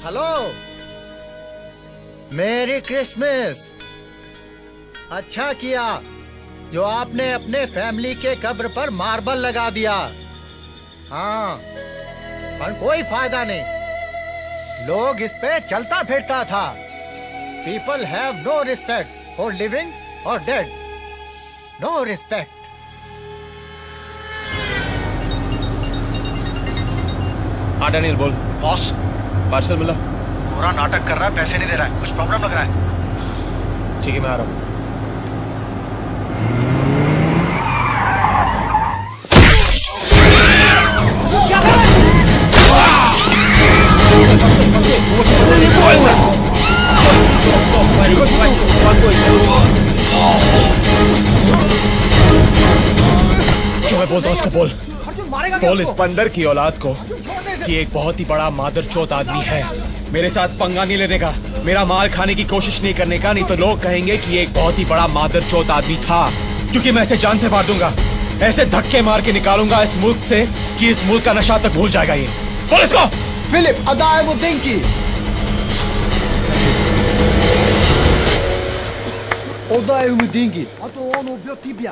Hello, मेरी Christmas. अच्छा किया जो आपने अपने फैमिली के कब्र पर मार्बल लगा दिया। हाँ, पर कोई फायदा नहीं। लोग इस पे चलता फिरता था। People have no respect for living और डेड। No respect. हाँ डैनियल बोल। बॉस, पार्सल मिला? पूरा नाटक कर रहा है, पैसे नहीं दे रहा है, कुछ प्रॉब्लम लग रहा है। ठीक है, मैं आ रहा हूँ। जो मैं बोलता हूँ उसको बोल। बोल इस बंदर की औलाद को कि एक बहुत ही बड़ा मादरचोद आदमी है। मेरे साथ पंगा नहीं लेने का, मेरा माल खाने की कोशिश नहीं करने का, नहीं तो लोग कहेंगे कि एक बहुत ही बड़ा मादरचोद आदमी था। क्योंकि मैं इसे जान से मार दूंगा, ऐसे धक्के मार के निकालूंगा इस मुल्क से कि इस मुल्क का नशा तक भूल जाएगा ये। बोल इसको। फिलिप अदाएमुद्दीन की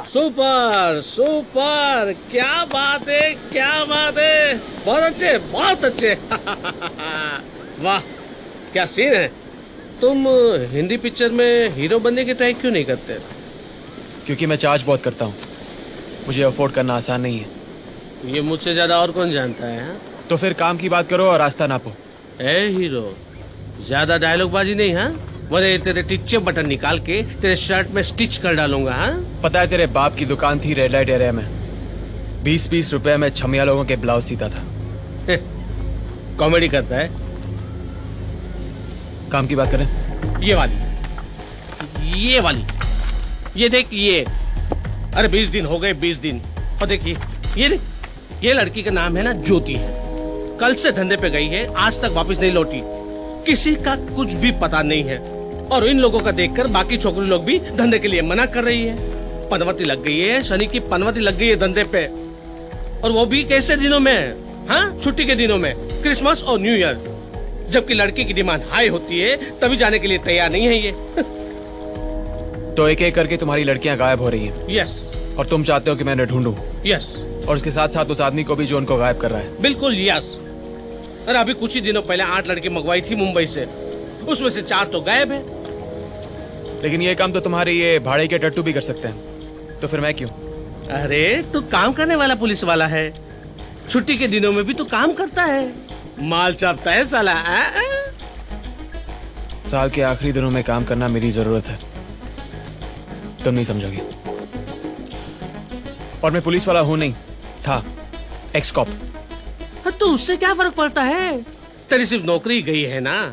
सुपर सुपर, क्या बात है, क्या बात है, बहुत अच्छे, बहुत अच्छे। वाह, क्या सीन है। तुम हिंदी पिक्चर में हीरो बनने की ट्राई क्यों नहीं करते? क्योंकि मैं चार्ज बहुत करता हूँ, मुझे अफोर्ड करना आसान नहीं है। ये मुझसे ज्यादा और कौन जानता है हा? तो फिर काम की बात करो और रास्ता नापो। ए हीरो, ज्यादा डायलॉग बाजी नहीं, हाँ? वरना तेरे टिच्चे बटन निकाल के तेरे शर्ट में स्टिच कर डालूंगा। हाँ, पता है तेरे बाप की दुकान थी रेड लाइट एरिया में, 20-20 रुपए में छमिया लोगों के ब्लाउज सीता था। कॉमेडी करता है। काम की बात करें? ये वाली, ये देख, ये अरे 20 दिन हो गए, 20 दिन। और देखिए ये लड़की का नाम है ना ज्योति है। कल से धंधे पे गई है, आज तक वापस नहीं लौटी। किसी का कुछ भी पता नहीं है। और इन लोगों का देखकर बाकी छोकरी लोग भी धंधे के लिए मना कर रही है। पनवती लग गई है, शनि की पनवती लग गई है धंधे पे। और वो भी कैसे दिनों में? हाँ, छुट्टी के दिनों में, क्रिसमस और न्यू ईयर, जबकि लड़की की डिमांड हाई होती है, तभी जाने के लिए तैयार नहीं है ये। तो एक एक करके तुम्हारी लड़कियां गायब हो रही हैं। यस। और तुम चाहते हो कि मैं इन्हें ढूंढूं। यस। और उसके साथ साथ उस आदमी को भी जो उनको गायब कर रहा है। बिल्कुल यस। अरे अभी कुछ ही दिनों पहले 8 लड़की मंगवाई थी मुंबई से, उसमें से 4 तो गायब है। लेकिन ये काम तो तुम्हारे ये भाड़े के टट्टू भी कर सकते हैं, तो फिर मैं क्यों? अरे तू काम करने वाला पुलिस वाला है, छुट्टी के दिनों में भी तू काम करता है, माल चापता है साला। साल के आखिरी दिनों में काम करना मेरी जरूरत है, तुम नहीं समझोगे। और मैं पुलिस वाला हूं नहीं, था एक्स कॉप। तो उससे क्या फर्क पड़ता है? तेरी सिर्फ नौकरी गई है ना,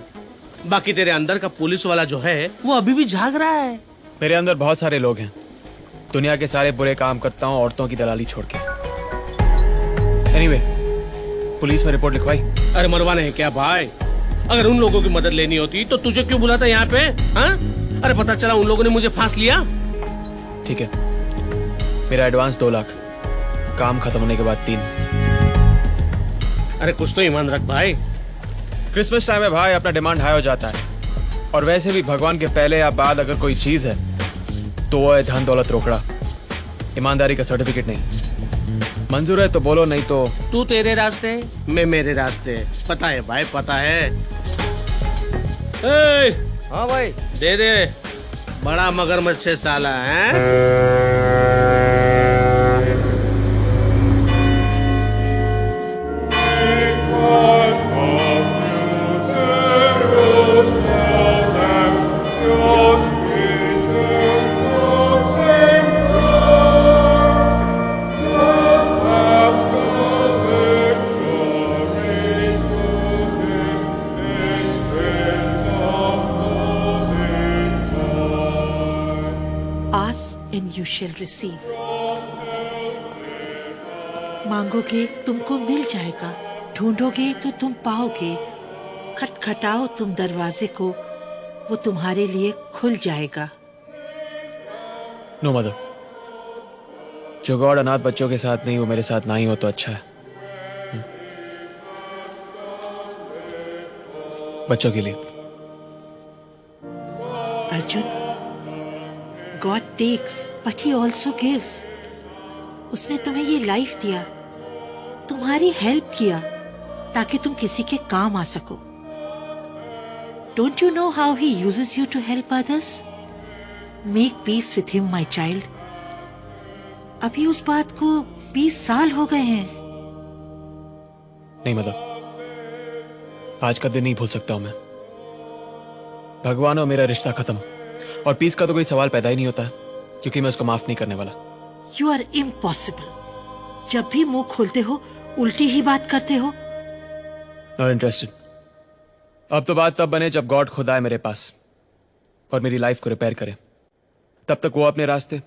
बाकी तेरे अंदर का पुलिस वाला जो है वो अभी भी जाग रहा है। मेरे अंदर बहुत सारे लोग हैं, दुनिया के सारे बुरे काम करता हूँ औरतों की दलाली छोड़ के। एनीवे, पुलिस में रिपोर्ट लिखवाई? अरे मरवाने हैं क्या भाई? अगर उन लोगों की मदद लेनी होती तो तुझे क्यों बुलाता यहाँ पे? हाँ? अरे पता चला उन लोगों ने मुझे फांस लिया। ठीक है, मेरा एडवांस 2 लाख, काम खत्म होने के बाद 3। अरे कुछ तो ईमान रख भाई। क्रिसमस टाइम में भाई अपना डिमांड हाई हो जाता है, और वैसे भी भगवान के पहले या बाद अगर कोई चीज है तो वो है धन दौलत रोकड़ा, ईमानदारी का सर्टिफिकेट नहीं। मंजूर है तो बोलो, नहीं तो तू तेरे रास्ते, मैं मेरे रास्ते। पता है भाई, पता है। हाँ भाई, दे दे, बड़ा मगरमच्छ है साला है। and you shall receive. मांगोगे तुमको मिल जाएगा, ढूंढोगे तो तुम पाओगे, खटखटाओ तुम दरवाजे को, वो तुम्हारे लिए खुल जाएगा। नो मदर, जो गॉड अनाथ बच्चों के साथ नहीं वो मेरे साथ ना ही हो तो अच्छा है। बच्चों के लिए। Arjun, God takes but he also gives. उसने तुम्हें ये लाइफ दिया, तुम्हारी हेल्प किया ताकि तुम किसी के काम आ सको। Don't you know how he uses you to help others? Make peace with him my child. अभी उस बात को 20 साल हो गए हैं। नहीं मदर, आज का दिन नहीं भूल सकता हूं मैं। भगवान और मेरा रिश्ता खत्म, और पीस का तो कोई सवाल पैदा ही नहीं होता क्योंकि मैं उसको माफ नहीं करने वाला। You are impossible. जब भी मुंह खोलते हो उल्टी ही बात करते हो। Not interested. अब तो बात तब बने जब गॉड खुद आए मेरे पास और मेरी लाइफ को रिपेयर करे। तब तक वो अपने रास्ते।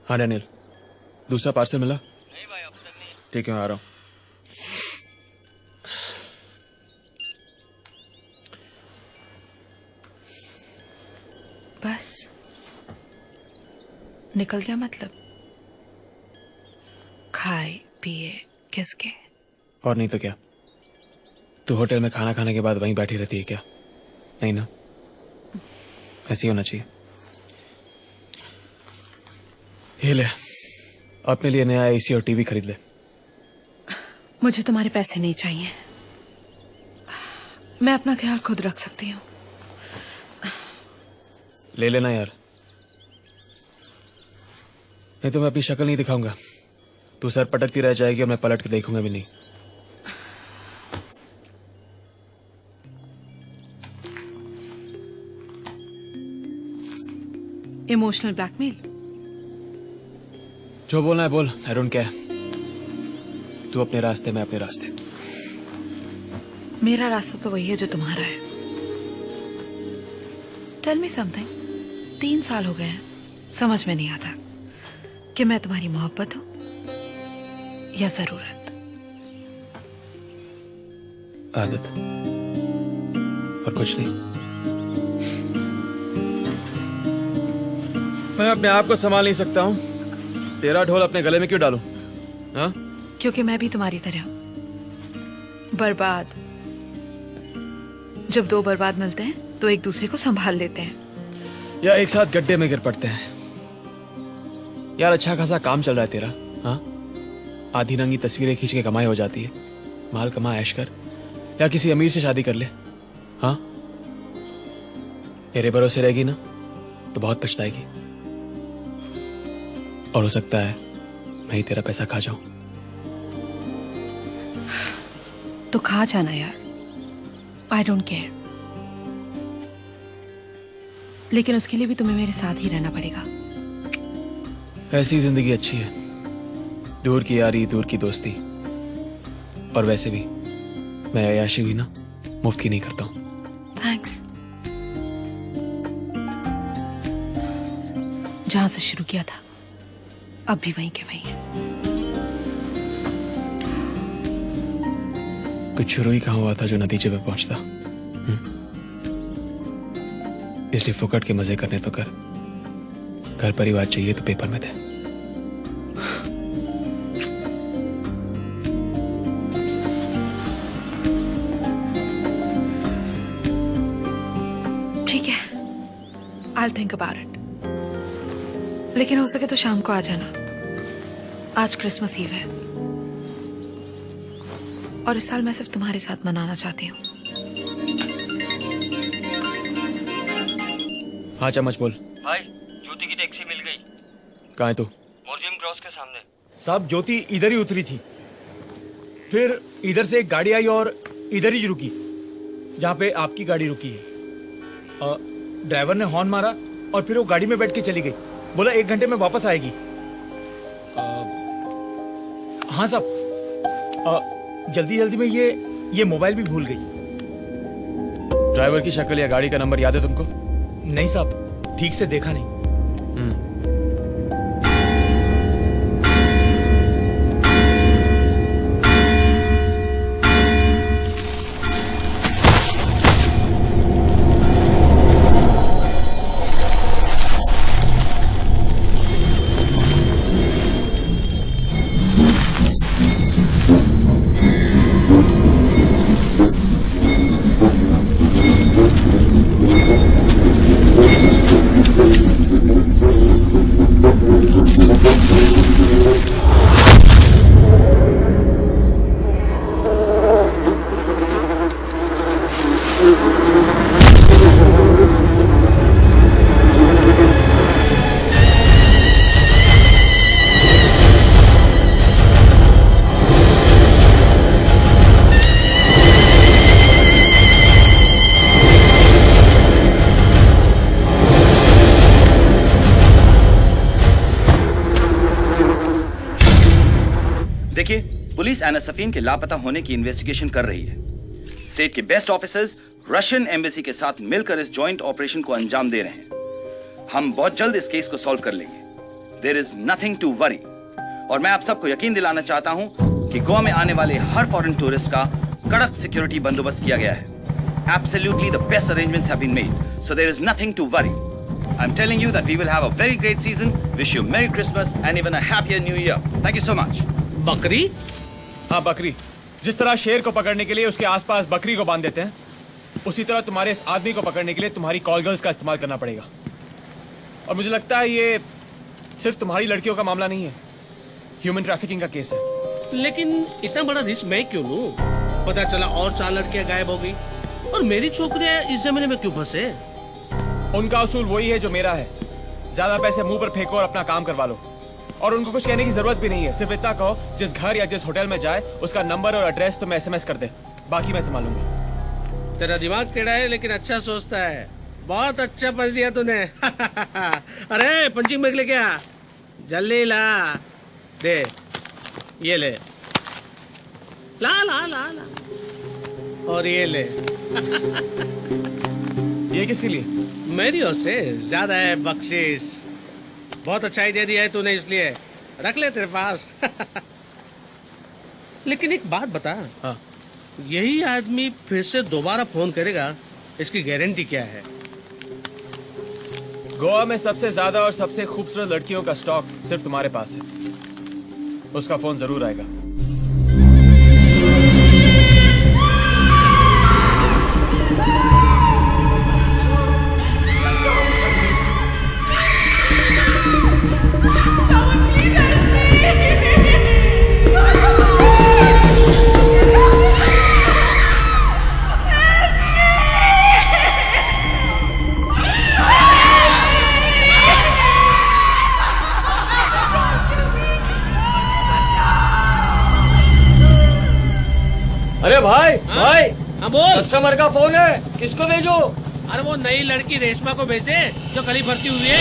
हाँ डैनियल, दूसरा पार्सल मिला? नहीं भाई, अब तक नहीं। ठीक है, मैं आ रहा हूँ। बस निकल गया मतलब? खाए पिए किसके? और नहीं तो क्या, तू होटल में खाना खाने के बाद वहीं बैठी रहती है क्या? नहीं ना, ऐसे ही होना चाहिए। ये ले, अपने लिए नया एसी और टीवी खरीद ले। मुझे तुम्हारे पैसे नहीं चाहिए, मैं अपना ख्याल खुद रख सकती हूँ। ले लेना यार, नहीं तो मैं अपनी शक्ल नहीं दिखाऊंगा। तू सर पटकती रह जाएगी और मैं पलट के देखूंगा भी नहीं। Emotional blackmail? जो बोलना है बोल, आई डोंट केयर। तू अपने रास्ते, मैं अपने रास्ते। मेरा रास्ता तो वही है जो तुम्हारा है। Tell me something. 3 साल हो गए हैं, समझ में नहीं आता कि मैं तुम्हारी मोहब्बत हूं या जरूरत। आदत और कुछ नहीं। मैं अपने आप को संभाल नहीं सकता हूं, तेरा ढोल अपने गले में क्यों डालूं? हाँ? क्योंकि मैं भी तुम्हारी तरह बर्बाद। जब 2 बर्बाद मिलते हैं तो एक दूसरे को संभाल लेते हैं, या एक साथ गड्ढे में गिर पड़ते हैं। यार अच्छा खासा काम चल रहा है तेरा, हाँ? आधी नंगी तस्वीरें खींच के कमाई हो जाती है। माल कमा, ऐश कर, या किसी अमीर से शादी कर ले। हाँ, मेरे भरोसे रहेगी ना तो बहुत पछताएगी, और हो सकता है मैं ही तेरा पैसा खा जाऊं। तो खा जाना यार, आई डोंट केयर। लेकिन उसके लिए भी तुम्हें मेरे साथ ही रहना पड़ेगा। ऐसी जिंदगी अच्छी है, दूर की यारी, दूर की दोस्ती। और वैसे भी मैं अय्याशी हुई ना, मुफ्त की नहीं करता हूं। थैंक्स। जहां से शुरू किया था अब भी वहीं के वहीं है। कुछ शुरू ही कहाँ हुआ था जो नतीजे पे पहुंचता। इसलिए फुकट के मजे करने तो कर, घर परिवार चाहिए तो पेपर में दे। ठीक है, I'll think about it। लेकिन हो सके तो शाम को आ जाना। आज क्रिसमस ईव है और इस साल मैं सिर्फ तुम्हारे साथ मनाना चाहती हूँ। हाँ चम्मच बोल। भाई, ज्योति की टैक्सी मिल गई। कहाँ है तू? मोरजिम क्रॉस के सामने। साहब ज्योति इधर ही उतरी थी, फिर इधर से एक गाड़ी आई और इधर ही रुकी, जहाँ पे आपकी गाड़ी रुकी है। ड्राइवर ने हॉर्न मारा और फिर वो गाड़ी में बैठ के चली गई। बोला 1 घंटे में वापस आएगी। हाँ साहब, जल्दी जल्दी में ये मोबाइल भी भूल गई। ड्राइवर की शक्ल या गाड़ी का नंबर याद है तुमको? नहीं साहब, ठीक से देखा नहीं। देखिए, पुलिस एना सफीन के लापता होने की इन्वेस्टिगेशन कर रही है। स्टेट के बेस्ट ऑफिसर्स रशियन एम्बेसी के साथ मिलकर इस जॉइंट ऑपरेशन को अंजाम दे रहे हैं। हम बहुत जल्द इस केस को सॉल्व कर लेंगे। There is nothing to worry. और मैं आप सबको यकीन दिलाना चाहता हूं कि गोवा में आने वाले हर फॉरेन टूरिस्ट का कड़क सिक्योरिटी बंदोबस्त किया गया है। Absolutely the best arrangements have been made, so there is nothing to worry. I'm telling you that we will have a very great season. Wish you Merry Christmas and even a happier New Year. Thank you so much. बकरी? हाँ बकरी। जिस तरह शेर को पकड़ने के लिए उसके आसपास बकरी को बांध देते हैं, उसी तरह तुम्हारे इस आदमी को पकड़ने के लिए तुम्हारी कॉल गर्ल्स का इस्तेमाल करना पड़ेगा। और मुझे लगता है ये सिर्फ तुम्हारी लड़कियों का मामला नहीं है, ह्यूमन ट्रैफिकिंग का केस है। लेकिन इतना बड़ा रिस्क मैं क्यों लूं? पता चला और 4 लड़कियां गायब हो गई और मेरी छोकरियां इस जमाने में क्यों फंसे? उनका असूल वही है जो मेरा है, ज्यादा पैसे मुंह पर फेंको और अपना काम करवा लो। और उनको कुछ कहने की जरूरत भी नहीं है, सिर्फ इतना कहो जिस घर या जिस होटल में जाए उसका नंबर और एड्रेस तुम्हें SMS कर दे, बाकी मैं संभालूंगा। तेरा दिमाग टेढ़ा है लेकिन अच्छा सोचता है। बहुत अच्छा पंच दिया तूने। अरे पंचिंग बैग लेके आ, जल्दी ला। दे, ये ले। ला ला ला ला। और ये ले। ये किसके लिए? मेरी ओर से ज्यादा है बख्शिश। बहुत अच्छा आइडिया दिया है तूने, इसलिए रख ले तेरे पास। लेकिन एक बात बता। हाँ। यही आदमी फिर से दोबारा फोन करेगा, इसकी गारंटी क्या है? गोवा में सबसे ज्यादा और सबसे खूबसूरत लड़कियों का स्टॉक सिर्फ तुम्हारे पास है। उसका फोन जरूर आएगा। अरे भाई, भाई, हाँ बोल। कस्टमर का फोन है, किसको भेजो? अरे वो नई लड़की रेशमा को भेज दे, जो कल ही भर्ती हुई है।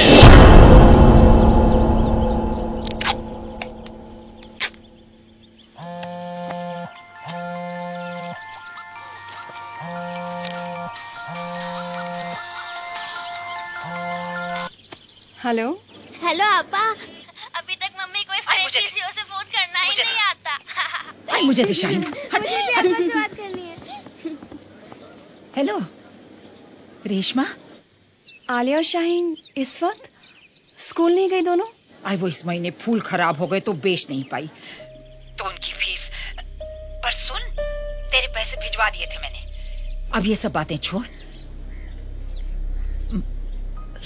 हेलो हेलो आपा, अभी तक मम्मी को इस पीसीओ से फोन करना ही नहीं आता। मुझे तो शाहीन। मुझे भी आपसे बात करनी है। हेलो रेशमा। आलिया और शाहीन इस वक्त स्कूल नहीं गई दोनों? आई वो इस महीने फूल खराब हो गए तो बेच नहीं पाई, तो उनकी फीस। पर सुन, तेरे पैसे भिजवा दिए थे मैंने। अब ये सब बातें छोड़।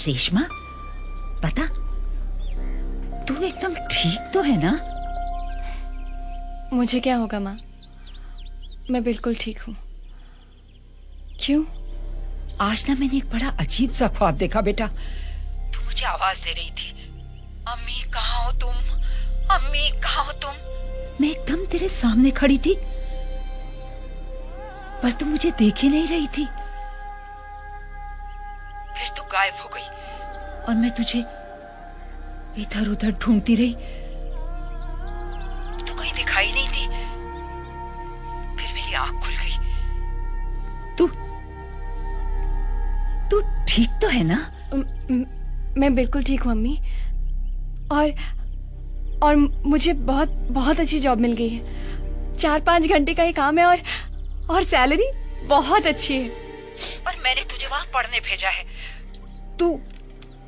रेशमा बता, तू एकदम ठीक तो है ना? मुझे क्या होगा माँ, मैं बिल्कुल ठीक हूँ। क्यों? आज ना मैंने एक बड़ा अजीब सा ख्वाब देखा बेटा। तू मुझे आवाज दे रही थी, अम्मी कहाँ हो तुम, अम्मी कहाँ हो तुम। मैं एकदम तेरे सामने खड़ी थी, पर तू मुझे देख ही नहीं रही थी। फिर तू गायब हो गई और मैं तुझे इधर उधर ढूंढती रही, तू कहीं दिखाई नहीं दी। फिर मेरी आंख खुल गई। तू ठीक तो है ना? मैं बिल्कुल ठीक हूँ अम्मी। और मुझे बहुत बहुत अच्छी जॉब मिल गई है। 4-5 घंटे का ही काम है और सैलरी बहुत अच्छी है। पर मैंने तुझे वहां पढ़ने भेजा है।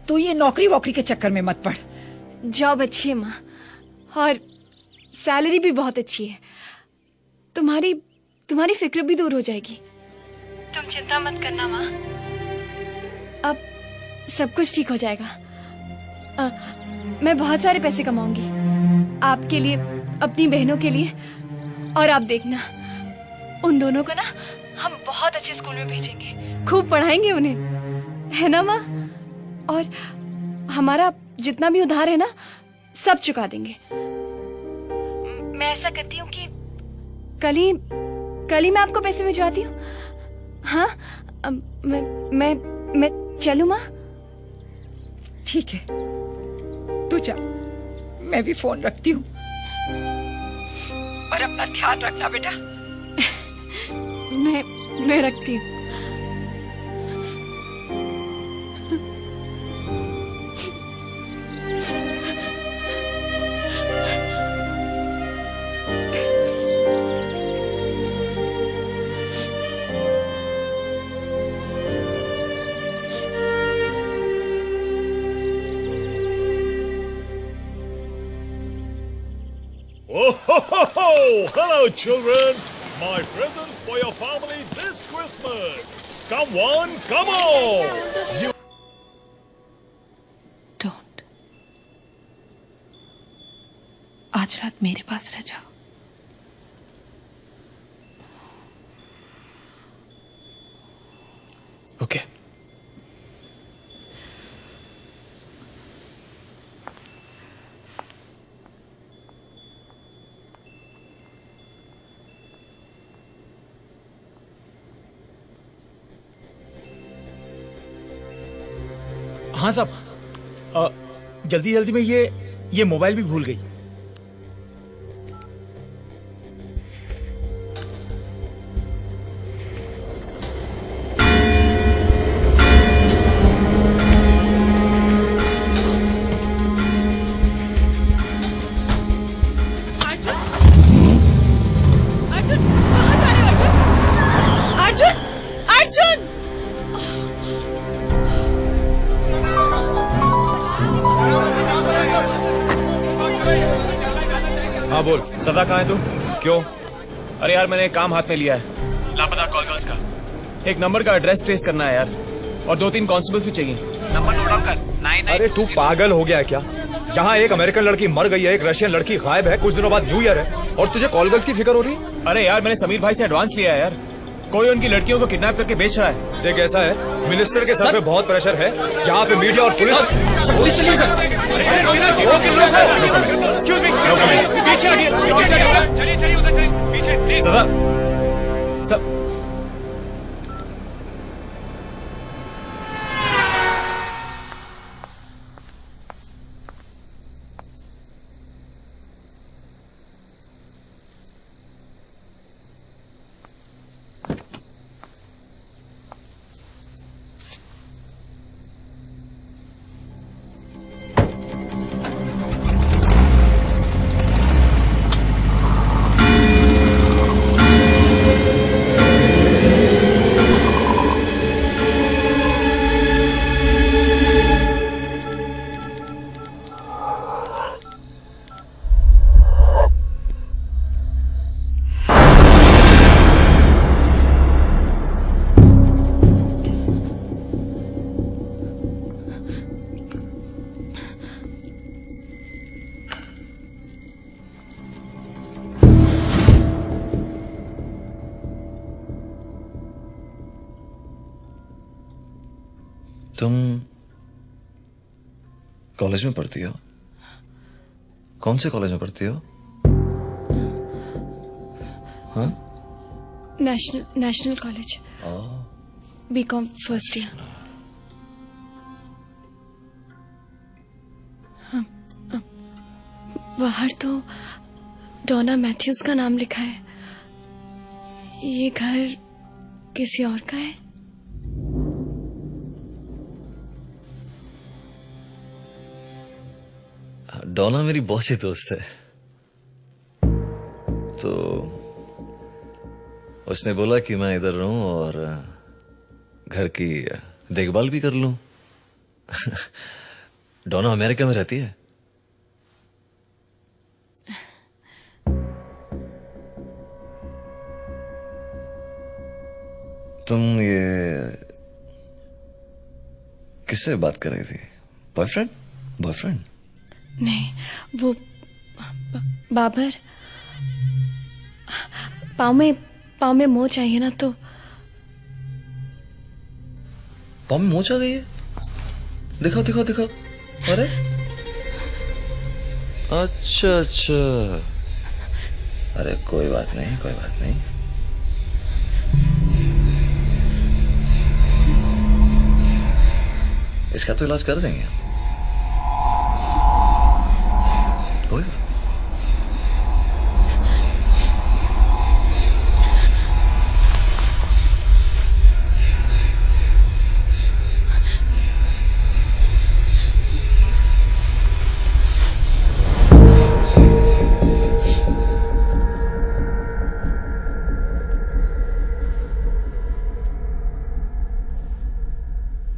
तू ये नौकरी वोकरी के चक्कर में मत पड़। जॉब अच्छी है माँ, और सैलरी भी बहुत अच्छी है। तुम्हारी फिक्र भी दूर हो जाएगी। तुम चिंता मत करना माँ, अब सब कुछ ठीक हो जाएगा। मैं बहुत सारे पैसे कमाऊंगी आपके लिए, अपनी बहनों के लिए। और आप देखना, उन दोनों को ना हम बहुत अच्छे स्कूल में भेजेंगे, खूब पढ़ाएंगे उन्हें, है ना माँ? और हमारा जितना भी उधार है ना, सब चुका देंगे। मैं ऐसा करती हूँ कि कल ही मैं आपको पैसे भिजवाती हूँ। हाँ, मैं चलूँ माँ? ठीक है, तू जा, मैं भी फोन रखती हूँ। और अपना ध्यान रखना बेटा। मैं रखती हूँ। Oh, ho, ho, ho! Hello, children! My presents for your family this Christmas! Come on, come on! Don't. आज रात मेरे पास रह जाओ। ओके। हाँ साहब, जल्दी जल्दी में ये मोबाइल भी भूल गई। हाँ बोल। सदा कहाँ है तू? क्यों? अरे यार मैंने एक काम हाथ में लिया है, लापता कॉल गर्ल्स का। एक नंबर का एड्रेस ट्रेस करना है यार, और 2-3 कांस्टेबल्स भी चाहिए। नंबर नोट डाउन कर। अरे तू पागल हो गया है क्या? यहाँ एक अमेरिकन लड़की मर गई है, एक रशियन लड़की गायब है, कुछ दिनों बाद न्यू ईयर है और तुझे कॉल गर्ल्स की फिक्र हो रही? अरे यार मैंने समीर भाई से एडवांस लिया है यार, कोई उनकी लड़कियों को किडनैप करके बेच रहा है। देख ऐसा है, मिनिस्टर के सर पे बहुत प्रेशर है, यहाँ पे मीडिया और पुलिस। सदा तुम कॉलेज में पढ़ती हो? कौन से कॉलेज में पढ़ती हो? हाँ? National college, BCom first year. बाहर तो डोना मैथ्यूज का नाम लिखा है, ये घर किसी और का है? डोना मेरी बहुत सी दोस्त है, तो उसने बोला कि मैं इधर रहूं और घर की देखभाल भी कर लूं। डोना अमेरिका में रहती है। तुम ये किससे बात कर रही थी? बॉयफ्रेंड? नहीं, वो बाबर। पाँव में मोच आई है ना, तो पाँव में मोच आ गई है? दिखाओ। अरे अच्छा, अरे कोई बात नहीं। इसका तो इलाज कर देंगे। कोई बात।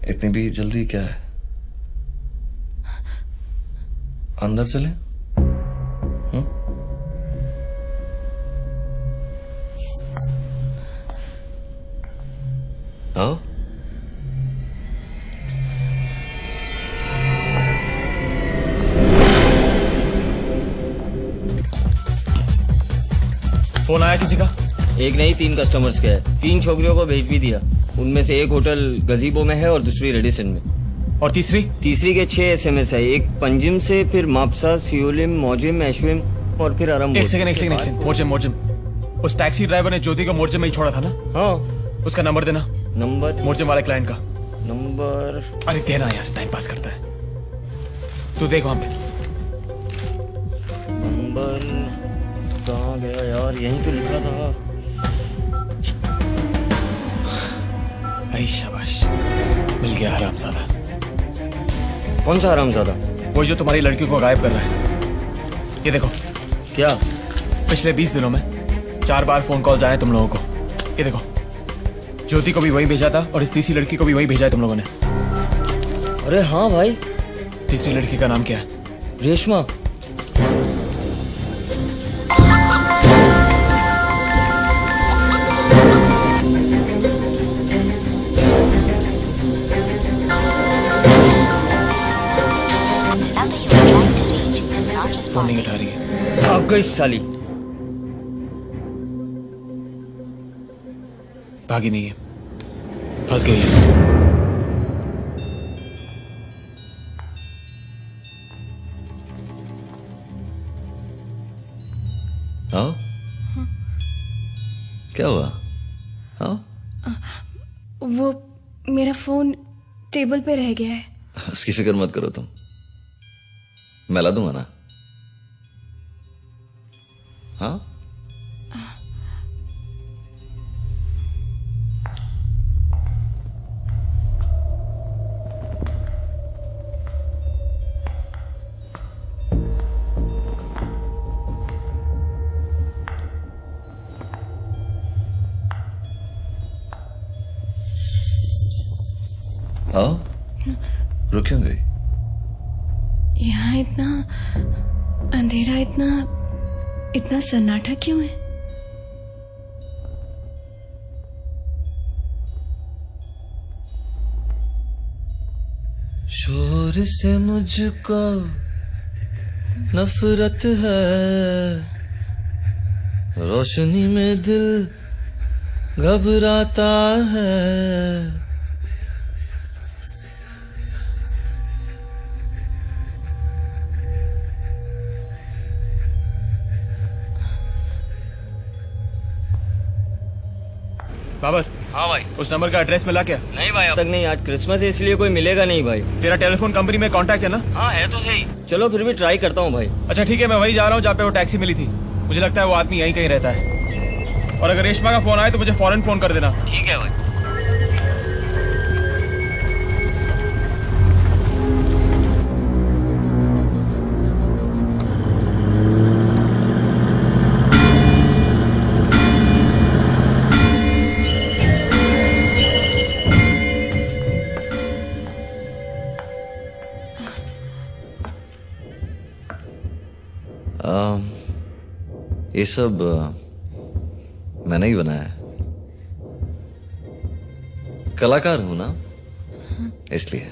इतनी भी जल्दी क्या है? अंदर चले? आओ। फोन आया किसी का? एक नहीं, 3 कस्टमर्स के है। 3 छोकरियों को भेज भी दिया। उनमें से एक होटल गजीबो में है और दूसरी रेडिसन में। और तीसरी के 6 SMS है। एक पंजिम से, फिर मापसा, सियोलिम, मोजिम, एशविम और फिर आराम। एक सेकंड। मोर्जिम। उस टैक्सी ड्राइवर ने ज्योति को मोर्जिम में ही छोड़ा था ना? हाँ। उसका नंबर देना। नंबर? मोर्जिम वाले क्लाइंट का। नंबर। अरे देना यार, टाइम पास करता है। तू देख वहां पे। नंबर कहाँ गया यार, यहीं तो लिखा था। आई शाबाश, मिल गया हरामजादा। कौन सा हरामजादा? वो जो तुम्हारी लड़की को गायब कर रहा है। ये देखो। क्या? पिछले 20 दिनों में 4 बार फोन कॉल्स आए तुम लोगों को। ये देखो, ज्योति को भी वही भेजा था और इस तीसरी लड़की को भी वही भेजा है तुम लोगों ने। अरे हाँ भाई। तीसरी लड़की का नाम क्या है? रेशमा। फोन नहीं उठा रही है। भाग गई साली। भागी नहीं है, फंस गई है। हाँ? क्या हुआ? हाँ? वो मेरा फोन टेबल पे रह गया है। उसकी फिक्र मत करो तुम, मैं ला दूंगा ना। हाँ? हाँ? रुक क्यों गई? यहाँ इतना अंधेरा, इतना सन्नाटा क्यों है? शोर से मुझको नफरत है, रोशनी में दिल घबराता है। बाबर। हाँ भाई। उस नंबर का एड्रेस मिला क्या? नहीं भाई, अब तक नहीं। आज क्रिसमस है इसलिए कोई मिलेगा नहीं भाई। तेरा टेलीफोन कंपनी में कांटेक्ट है ना? हाँ है तो सही। चलो फिर भी ट्राई करता हूँ भाई। अच्छा ठीक है, मैं वही जा रहा हूँ जहाँ पे वो टैक्सी मिली थी। मुझे लगता है वो आदमी यहीं कहीं रहता है। और अगर रेशमा का फोन आए तो मुझे फौरन फोन कर देना। ठीक है भाई। ये सब मैंने ही बनाया है। कलाकार हूं ना, इसलिए।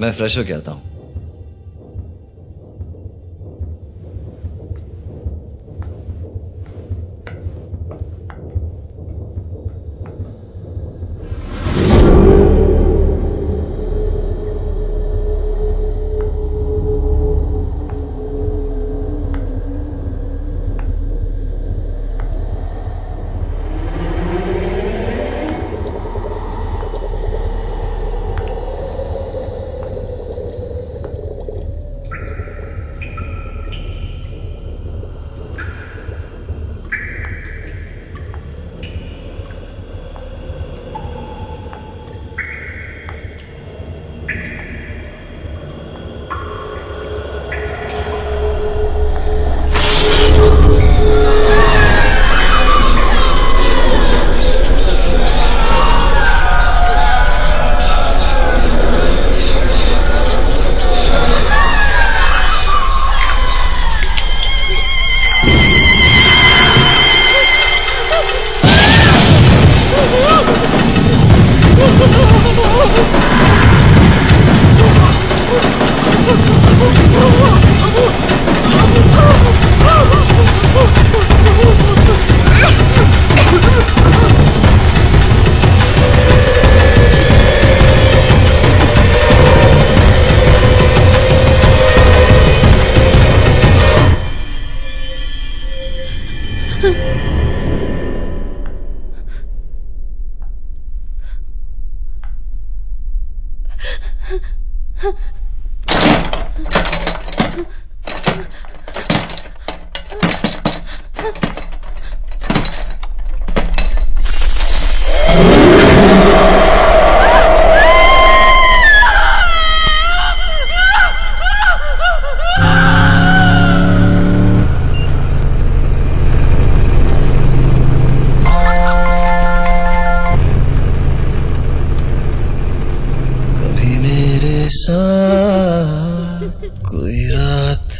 मैं फ्रेश होके आता हूं। कोई रात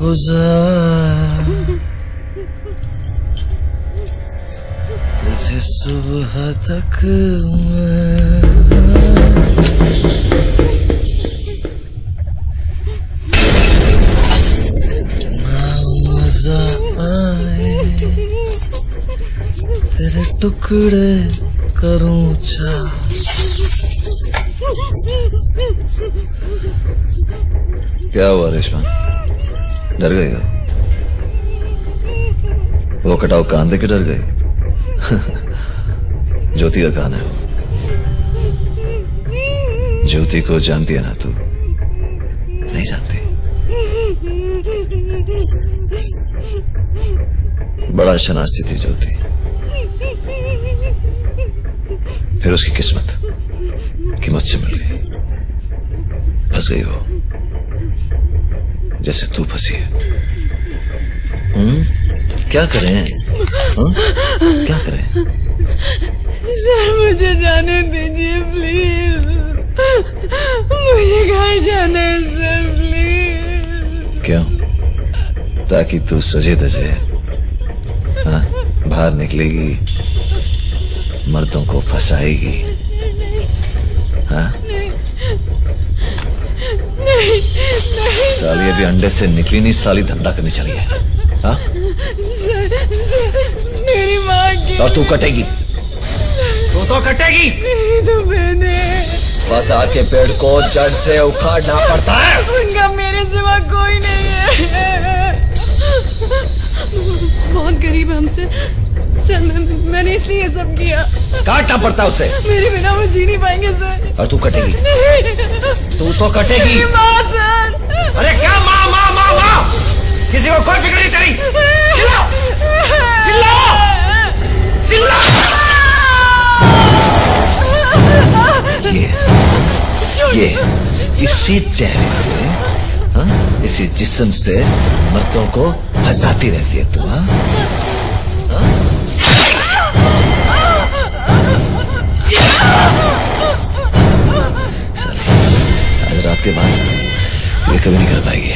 गुजार तुझे सुबह तक ना मजा आए तेरे टुकड़े करूं चाह। क्या हुआ रेशमा, डर गई हो? वो कटाव कान दे के डर गई? ज्योति का कान है वो। ज्योति को जानती है ना तू? नहीं जानती? बड़ा शनास्ती थी ज्योति, फिर उसकी किस्मत कि मुझसे मिल गई। फंस गई वो जैसे तू फंसी है। क्या करें? क्या करें? सर मुझे जाने दीजिए प्लीज, मुझे घर जाना है सर प्लीज। क्यों? ताकि तू सजे धजे बाहर निकलेगी, मर्दों को फंसाएगी। हाँ? नहीं, साली अभी अंडे से निकली नहीं, साली धंधा करने चली है। हाँ? मेरी माँ की। और तू कटेगी, तू तो कटेगी। तो मैंने बस आके पेड़ को जड़ से उखाड़ना पड़ता है। उनका मेरे सिवा कोई नहीं है। बहुत गरीब है हमसे सर, मैंने इसलिए ये सब किया। काटना पड़ता है उसे। मेरे बिना वो जी नहीं पाएंगे सर। और तू कटेगी, तू तो कटेगी। माँ सर। अरे क्या माँ माँ माँ माँ, किसी को कोई फिक्र नहीं तेरी। चिल्लाओ चिल्लाओ चिल्लाओ। ये इसी चेहरे से, हाँ, इसी जिस्म से मर्दों को हंसाती रहती है तू। हाँ? आज रात के बाद ये कभी नहीं कर पाएगी।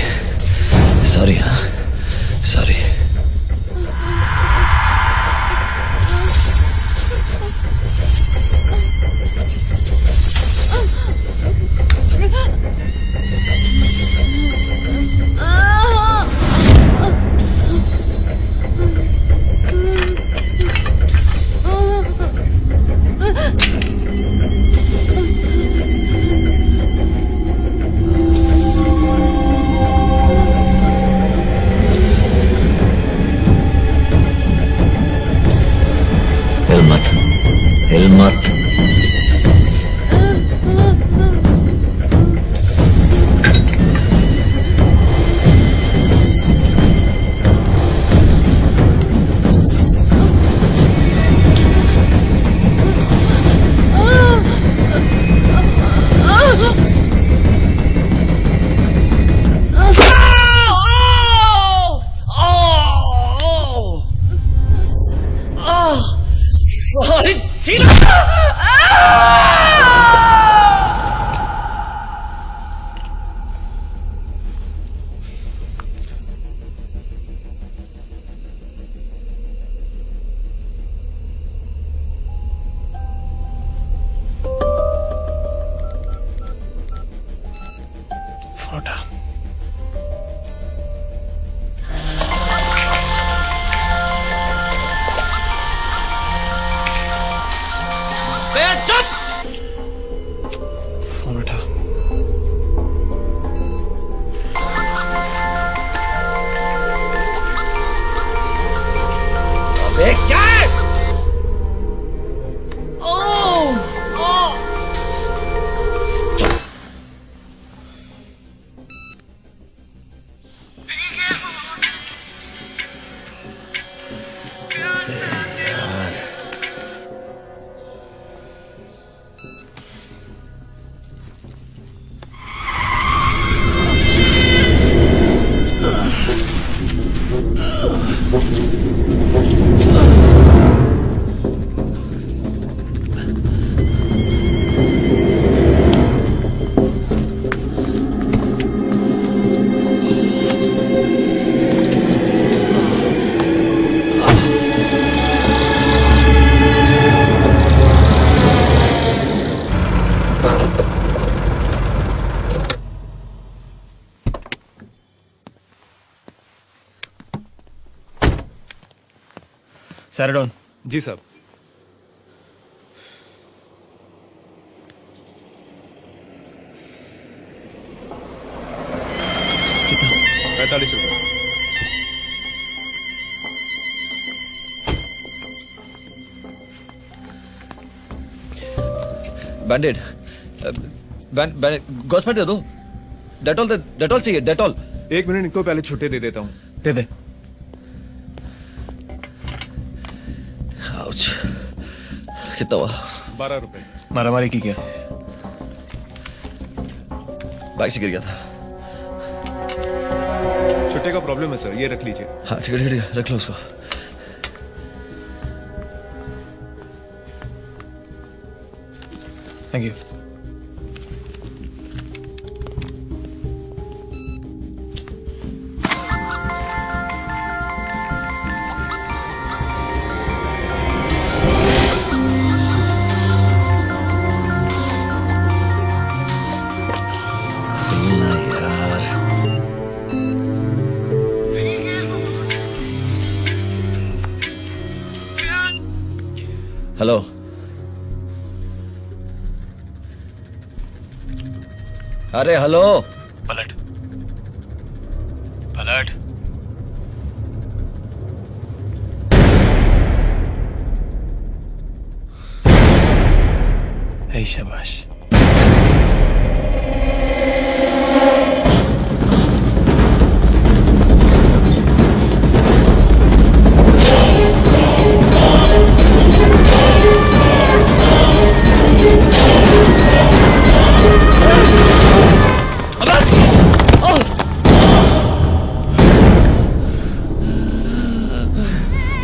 सॉरी। हाँ सॉरी। हिलमत Sorry, Tina! सैराडॉन। जी साहब। कितना? 45 रुपए। बैंडेड, गॉस्पेट दे दो। डेटॉल चाहिए, डेटॉल। 1 मिनट, इनको पहले छुट्टी दे देता हूँ। दे दे। कितना हुआ? 12 रुपए। मारामारी की क्या? बाइक से गिर गया था। छुट्टे का प्रॉब्लम है सर, ये रख लीजिए। हाँ ठीक है, रख लो उसको। Thank you. हेलो, अरे हेलो। पलट पलट। हे शाबाश।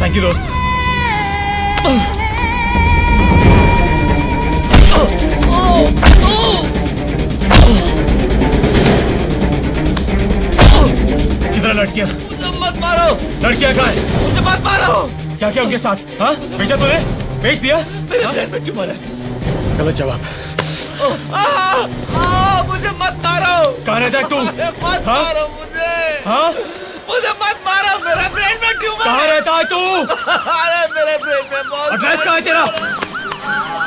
थैंक यू दोस्त। किधर लड़कियां? मत मारो। लड़कियां कहाँ है? मुझे मत मारो। क्या क्या उनके साथ? हाँ, भेजा तूने? भेज दिया? मेरे ब्रेन में ट्यूमर है। गलत जवाब। मुझे मत मारो। कहाँ रहता है तू? मत मारो मुझे। हाँ? मुझे मत मारो, मेरे ब्रेन में ट्यूमर। कहाँ रहता है तू? अरे मेरे ब्रेन में बहुत। एड्रेस कहाँ है तेरा?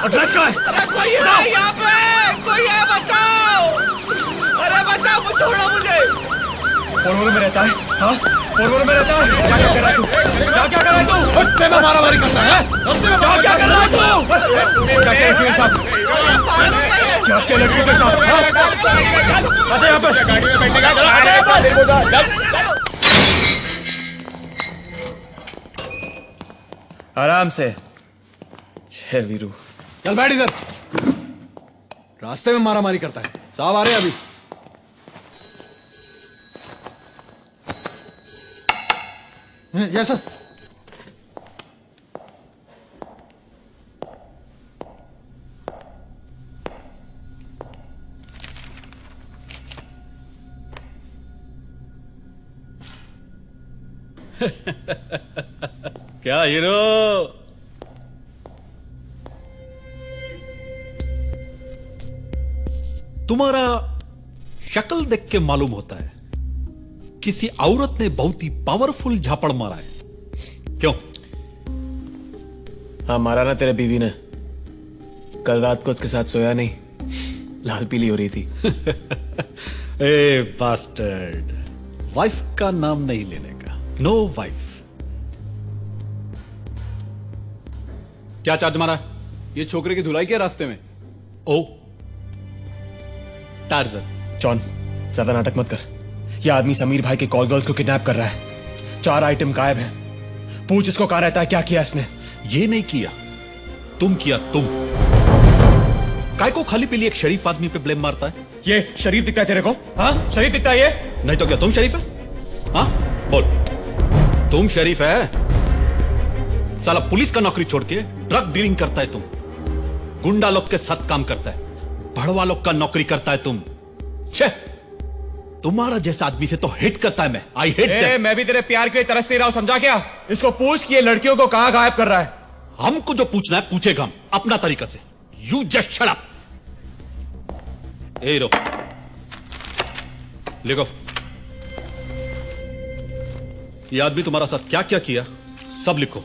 एड्रेस कहाँ है? अरे कोई है यहाँ पे, कोई है, बचाओ। अरे बचाओ, छोड़ो मुझे। पोरवोरो में रहता है? हाँ? पोरवोरो में रहता है? क्या क्या कर रहा है तू? क्या क्या कर रहा है तू? रस्ते में मारामारी करता है? क्या क्या कर रहा है तू? क्या क्या लड़कियों के साथ? क्या क्या लड़कियों के साथ? अच्छा यहाँ पर। अच्छा यहाँ पर। आराम से। जय वीरू। चल बैठ इधर। रास्ते में मारामारी करता है। साहब आ रहे हैं अभी। Yes sir. क्या हीरो? तुम्हारा शक्ल देख के मालूम होता है किसी औरत ने बहुत ही पावरफुल झापड़ मारा है। क्यों? हाँ मारा ना तेरे बीवी ने। कल रात को उसके साथ सोया नहीं, लाल पीली हो रही थी। ए बास्टर्ड, वाइफ का नाम नहीं लेने का। No wife. क्या चार्ज मारा? ये छोकरे की धुलाई के रास्ते में। ओ टार्जन। जॉन, ज्यादा नाटक मत कर। यह आदमी समीर भाई के कॉल गर्ल्स को किडनैप कर रहा है। 4 आइटम गायब हैं। पूछ इसको कहां रहता है, क्या किया इसने? ये नहीं किया, तुम किया। तुम काय को खाली पीली एक शरीफ आदमी पे ब्लेम मारता है? ये शरीफ दिखता है तेरे को? हाँ शरीफ दिखता है ये? नहीं तो क्या तुम शरीफ है? हाँ बोल। तुम शरीफ है? साला पुलिस का नौकरी छोड़ के ड्रग डीलिंग करता है तुम, गुंडा लोग के साथ काम करता है, भड़वा लोग का नौकरी करता है तुम। छे, तुम्हारा जैसा आदमी से तो हेट करता है मैं। I hate. मैं भी तेरे प्यार के लिए तरस नहीं रहा हूं, समझा क्या? इसको पूछ कि ये लड़कियों को कहां गायब कर रहा है। हमको जो पूछना है पूछेगा हम अपना तरीका से। You just shut up. ए रो, लिखो। ये आदमी तुम्हारा साथ क्या क्या किया सब लिखो।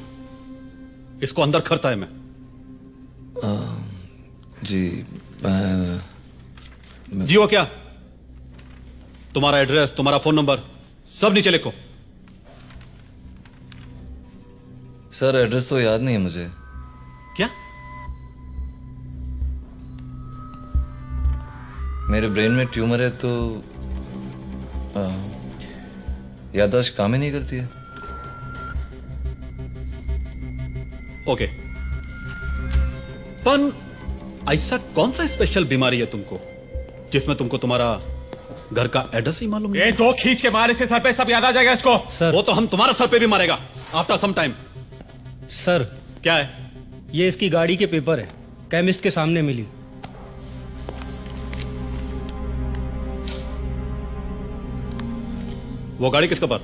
इसको अंदर करता है मैं। जी जी वो क्या? तुम्हारा एड्रेस, तुम्हारा फोन नंबर सब नीचे लिखो। सर एड्रेस तो याद नहीं है मुझे। क्या? मेरे ब्रेन में ट्यूमर है तो याददाश्त काम ही नहीं करती है। ओके, पर ऐसा कौन सा स्पेशल बीमारी है तुमको जिसमें तुमको तुम्हारा घर का एड्रेस ही मालूम नहीं? दो खींच के मारे से सर पे सब याद आ जाएगा इसको। सर वो तो हम तुम्हारा सर पे भी मारेगा आफ्टर सम टाइम। सर क्या है? ये इसकी गाड़ी के पेपर है, केमिस्ट के सामने मिली। वो गाड़ी किसका पर?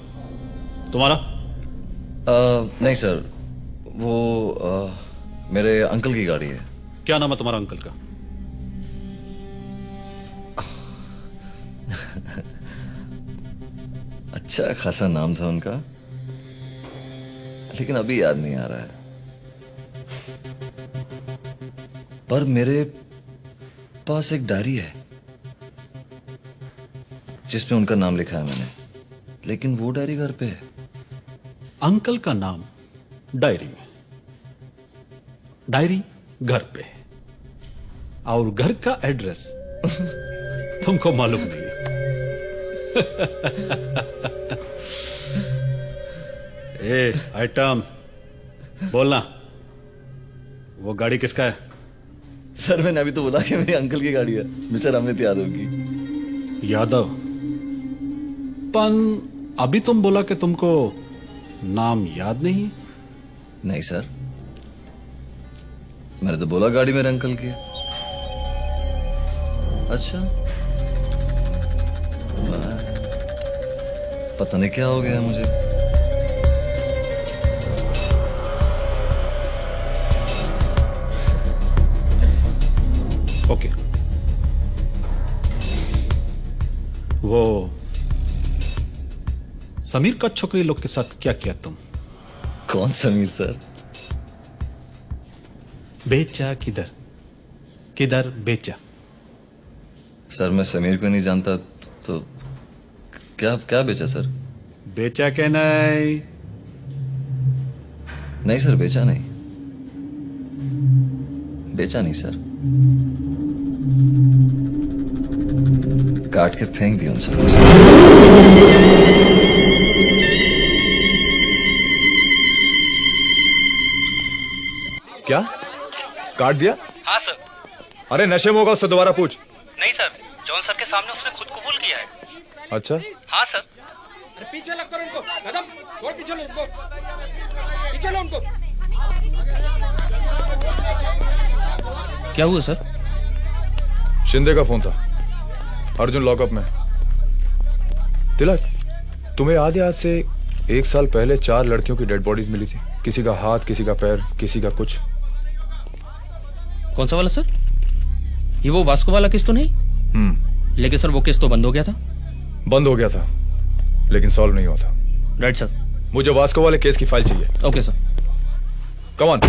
तुम्हारा? नहीं सर, वो मेरे अंकल की गाड़ी है। क्या नाम है तुम्हारा अंकल का? अच्छा खासा नाम था उनका, लेकिन अभी याद नहीं आ रहा है। पर मेरे पास एक डायरी है जिसमें उनका नाम लिखा है मैंने, लेकिन वो डायरी घर पे है। अंकल का नाम डायरी में, डायरी घर पे, और घर का एड्रेस तुमको मालूम नहीं है। ए आइटम बोलना, वो गाड़ी किसका है? सर मैंने अभी तो बोला कि मेरे अंकल की गाड़ी है, मिस्टर अमित यादव की। यादव? पन अभी तुम बोला कि तुमको नाम याद नहीं? नहीं सर, मैंने तो बोला गाड़ी मेरे अंकल की है। अच्छा, पता नहीं क्या हो गया मुझे। ओके, वो समीर का छोकरी लोग के साथ क्या किया तुम? कौन समीर सर? बेचा किधर किधर बेचा? सर मैं समीर को नहीं जानता, तो क्या क्या बेचा सर? बेचा क्या? नहीं नहीं सर, बेचा नहीं, बेचा नहीं सर, काट के फेंक दिया उन सबको। क्या काट दिया? हाँ सर। अरे नशे में होगा, उससे दोबारा पूछ। नहीं सर, जॉन सर के सामने उसने खुद कबूल किया है। अच्छा हाँ सर। अरे पीछे लग कर उनको, कदम और पीछे लो उनको, पीछे लो उनको। क्या हुआ सर? शिंदे का फोन था, अर्जुन लॉकअप में। तिलक, तुम्हें याद है आज से 1 साल पहले 4 लड़कियों की डेड बॉडीज मिली थी, किसी का हाथ, किसी का पैर, किसी का कुछ। कौन सा वाला सर? ये वो वास्को वाला केस तो नहीं? लेकिन सर वो केस तो बंद हो गया था। बंद हो गया था लेकिन सॉल्व नहीं हुआ था। Right sir. मुझे वास्को वाले केस की फाइल चाहिए। Okay sir. Come on.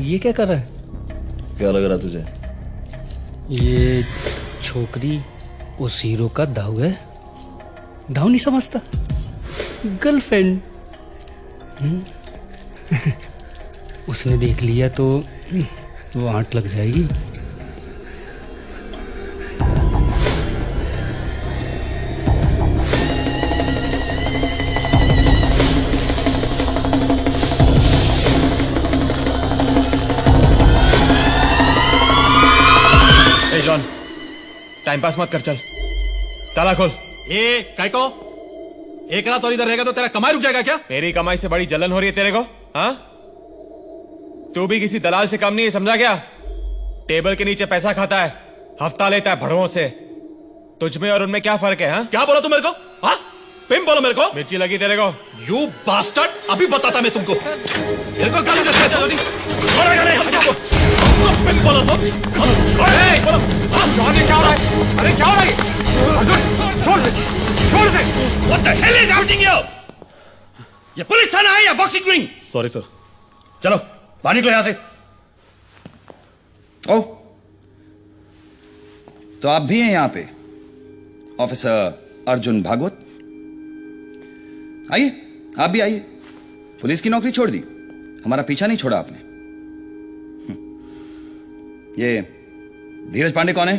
ये क्या कर रहा है? क्या लग रहा तुझे? ये छोकरी उस हीरो का दाऊ है। दाऊ नहीं समझता, गर्लफ्रेंड। उसने देख लिया तो वो आंट लग जाएगी। टाइम पास मत कर, चल ताला खोल। ए काय को एक रात और इधर रहेगा तो तेरा कमाई रुक जाएगा क्या? मेरी कमाई से बड़ी जलन हो रही है तेरे को? हाँ, तू भी किसी दलाल से कम नहीं है, समझा क्या? टेबल के नीचे पैसा खाता है, हफ्ता लेता है भड़वों से। तुझ में और उनमें क्या फर्क है? हाँ, क्या बोला तू मेरे को? हाँ, पिम बोलो मेरे को। मिर्ची लगी तेरे को? यू बास्टर्ड, अभी बताता मैं तुमको। मेरे को गाली देता है छोड़ेगा नहीं हमको। पिम बोलो तुम। जॉनी क्या हो रहा है? अरे क्या हो रहा है? अर्जुन छोड़ से, छोड़ से। What the hell is happening here? ये पुलिस थाना है या बॉक्सिंग रिंग? Sorry sir. चलो बाहर निकलो यहां से। ओ, तो आप भी हैं यहां पे, ऑफिसर अर्जुन भागवत? आइए, आप भी आइए। पुलिस की नौकरी छोड़ दी, हमारा पीछा नहीं छोड़ा आपने। ये धीरज पांडे कौन है?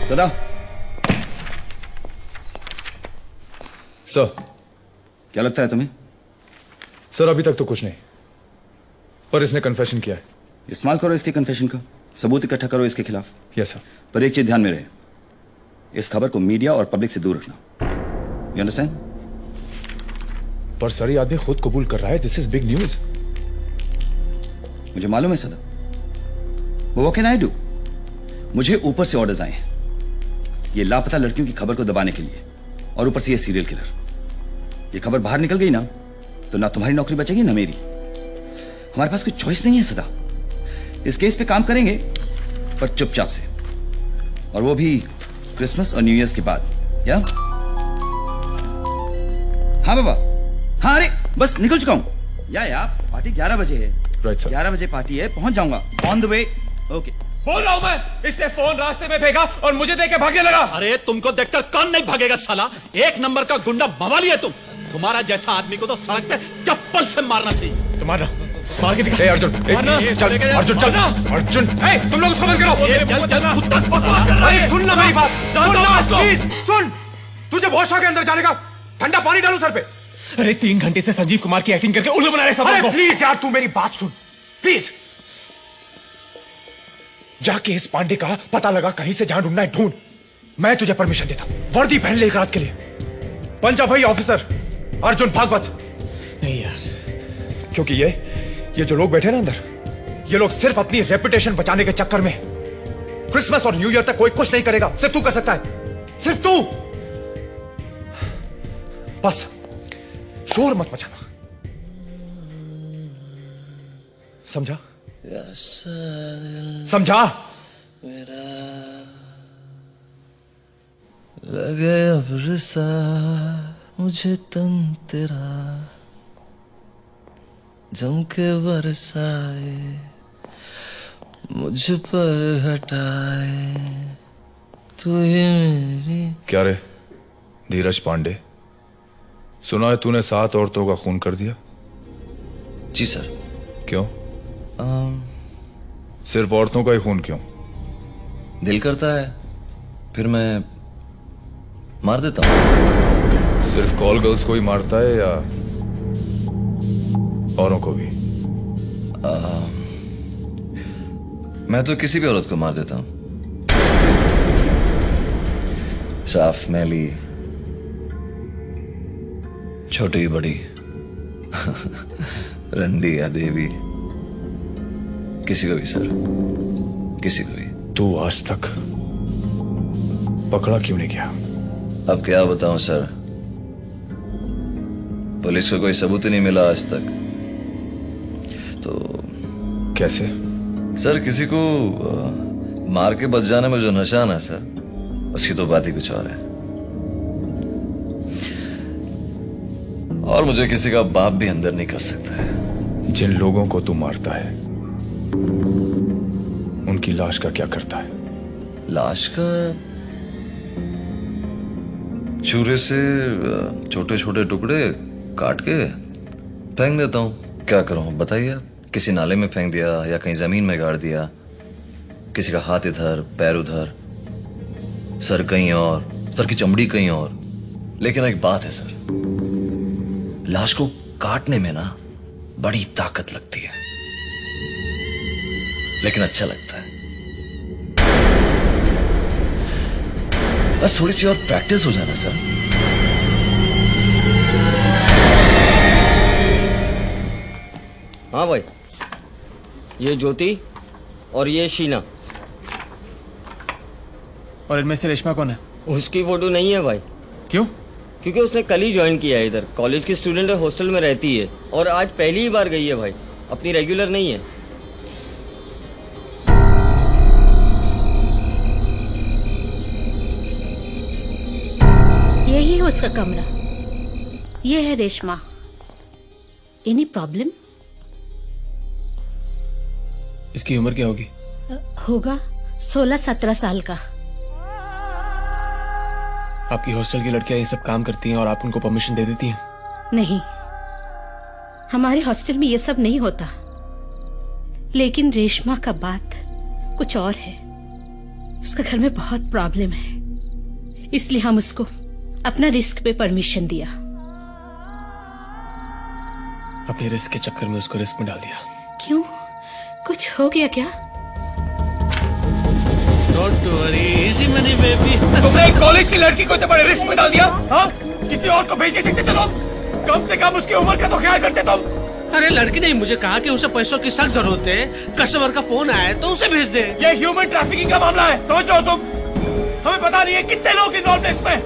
सदा। सर। क्या लगता है तुम्हें? सर अभी तक तो कुछ नहीं, पर इसने कन्फेशन किया है। इस्तेमाल करो इसके कन्फेशन का, सबूत इकट्ठा करो इसके खिलाफ। Yes sir. पर एक चीज ध्यान में रहे, इस खबर को मीडिया और पब्लिक से दूर रखना। You understand? पर सर ये आदमी खुद कबूल कर रहा है, दिस इज बिग न्यूज। मुझे मालूम है सदा, वो कैन आई डू? मुझे ऊपर से ऑर्डर्स आए हैं ये लापता लड़कियों की खबर को दबाने के लिए, और ऊपर से ये सीरियल किलर। ये खबर बाहर निकल गई ना तो ना तुम्हारी नौकरी बचेगी ना मेरी। हमारे पास कोई चॉइस नहीं है सदा। इस केस पे काम करेंगे पर चुपचाप से, और वो भी क्रिसमस और न्यू ईयर्स के बाद। या हाँ बाबा, हाँ। अरे बस निकल चुका हूं। या पार्टी 11 बजे है। Right sir. 11 बजे पार्टी है, पहुंच जाऊंगा ऑन द वे। ओके। बोल रहा हूं मैं, इसने फोन रास्ते में फेंका और मुझे देख के भागने लगा। अरे तुमको देखकर कौन नहीं भागेगा साला, एक नंबर का गुंडा मवाली है तुम। तुम्हारा जैसा आदमी को तो सड़क पे चप्पल से मारना चाहिए। तुम्हारा मार के दिखा। अर्जुन चल, अर्जुन चल, अर्जुन तुम लोग उसको बंद करो। अरे सुन ना मेरी बात, प्लीज सुन। तुझे बहुत शौक है अंदर जाने का, ठंडा पानी डालू सर पे। अरे 3 घंटे से संजीव कुमार की एक्टिंग करके उल्लू बना रहे सब लोगों को। प्लीज यार तू मेरी बात सुन प्लीज। जाके इस पांडे का पता लगा, कहीं से जहां ढूंढना है ढूंढ। मैं तुझे परमिशन देता हूं, वर्दी पहन ले एक रात के लिए। पंजाब भाई ऑफिसर अर्जुन भागवत। नहीं यार, क्योंकि ये जो लोग बैठे ना अंदर, ये लोग सिर्फ अपनी रेपुटेशन बचाने के चक्कर में क्रिसमस और न्यू ईयर तक कोई कुछ नहीं करेगा, सिर्फ तू कर सकता है, सिर्फ तू। बस शोर मत मचाना, समझा? समझा? लगे अब रिसा मुझे तन तेरा, जम के बरसाए मुझ पर हटाए तू ही मेरी। क्या रे धीरज पांडे, सुना है तूने 7 औरतों का खून कर दिया? जी सर। क्यों? सिर्फ औरतों का ही खून क्यों? दिल करता है फिर मैं मार देता हूं। सिर्फ कॉल गर्ल्स को ही मारता है या औरों को भी? मैं तो किसी भी औरत को मार देता हूं, साफ मैली, छोटी बड़ी, रंडी या देवी, किसी को भी सर, किसी को भी। तू आज तक पकड़ा क्यों नहीं गया? अब क्या बताऊं सर, पुलिस को कोई सबूत ही नहीं मिला आज तक। तो कैसे? सर किसी को मार के बच जाने में जो नशा ना सर, उसकी तो बात ही कुछ और है। और मुझे किसी का बाप भी अंदर नहीं कर सकता है। जिन लोगों को तू मारता है उनकी लाश का क्या करता है? लाश का छुरे से छोटे छोटे टुकड़े काट के फेंक देता हूं। क्या करूं बताइए? किसी नाले में फेंक दिया या कहीं जमीन में गाड़ दिया, किसी का हाथ इधर पैर उधर, सर कहीं और, सर की चमड़ी कहीं और। लेकिन एक बात है सर, लाश को काटने में ना बड़ी ताकत लगती है, लेकिन अच्छा लगता है। बस थोड़ी सी और प्रैक्टिस हो जाना सर। हाँ भाई, ये ज्योति और ये शीना। और इनमें से रेशमा कौन है? उसकी फोटो नहीं है भाई। क्यों? क्योंकि उसने कल ही ज्वाइन किया है इधर। कॉलेज की स्टूडेंट है, हॉस्टल में रहती है और आज पहली ही बार गई है भाई, अपनी रेगुलर नहीं है। यही है उसका कमरा। ये है रेशमा। Any problem? इसकी उम्र क्या होगी? होगा 16-17 साल का। आपकी हॉस्टल की लड़कियां ये सब काम करती हैं और आप उनको परमिशन दे देती हैं? नहीं, हमारे हॉस्टल में ये सब नहीं होता। लेकिन रेशमा का बात कुछ और है। उसका घर में बहुत प्रॉब्लम है, इसलिए हम उसको अपना रिस्क पे परमिशन दिया। अपने रिस्क के चक्कर में उसको रिस्क में डाल दिया। क्यों, कुछ हो गया क्या? Don't worry, easy money baby। तुमने एक कॉलेज की लड़की को इतने बड़े रिस्क में डाल दिया? हाँ? किसी और को भेज नहीं सकते थे तुम? कम से कम उसकी उम्र का तो ख्याल करते तुम। अरे लड़की ने मुझे कहा कि उसे पैसों की सख्त जरूरत है, कस्टमर का फोन आया तो उसे भेज दे। ये ह्यूमन ट्रैफिकिंग का मामला है, समझ रहे हो तुम? हमें पता नहीं है कितने लोग इन्वॉल्व हैं इसमें।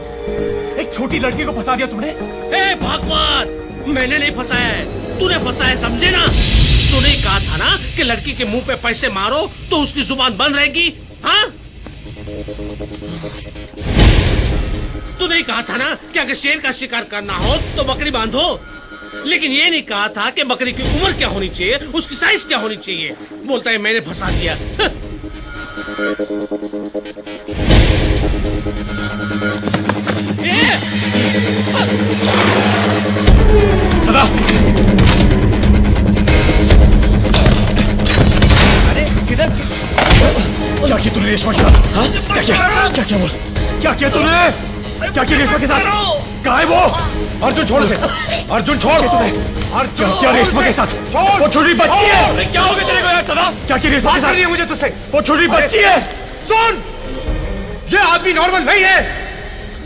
एक छोटी लड़की को फंसा दिया तुमने। ए भगवान, मैंने नहीं फंसाया है, तूने फंसाया है, समझे ना? तूने कहा था ना कि लड़की के मुंह पे पैसे मारो तो उसकी जुबान बंद रहेगी। हाँ, तूने कहा था ना कि अगर शेर का शिकार करना हो तो बकरी बांधो, लेकिन ये नहीं कहा था कि बकरी की उम्र क्या होनी चाहिए, उसकी साइज क्या होनी चाहिए। बोलता है मैंने फंसा दिया। सदा, अरे किधर? क्या किया तूने रेशमा के साथ? हाँ? क्या किया? क्या किया बोल? क्या किया तूने? क्या किया रेशमा के साथ? कहाँ है वो? अर्जुन छोड़ उसे। अर्जुन छोड़ तूने। अर्जुन क्या रेशमा के साथ? वो छोटी बच्ची है। क्या हो गया तेरे को यार सदा? क्या किया रेशमा के साथ? नहीं मुझे तुझसे। वो छोटी बच्ची है। सुन, ये आदमी नॉर्मल नहीं है।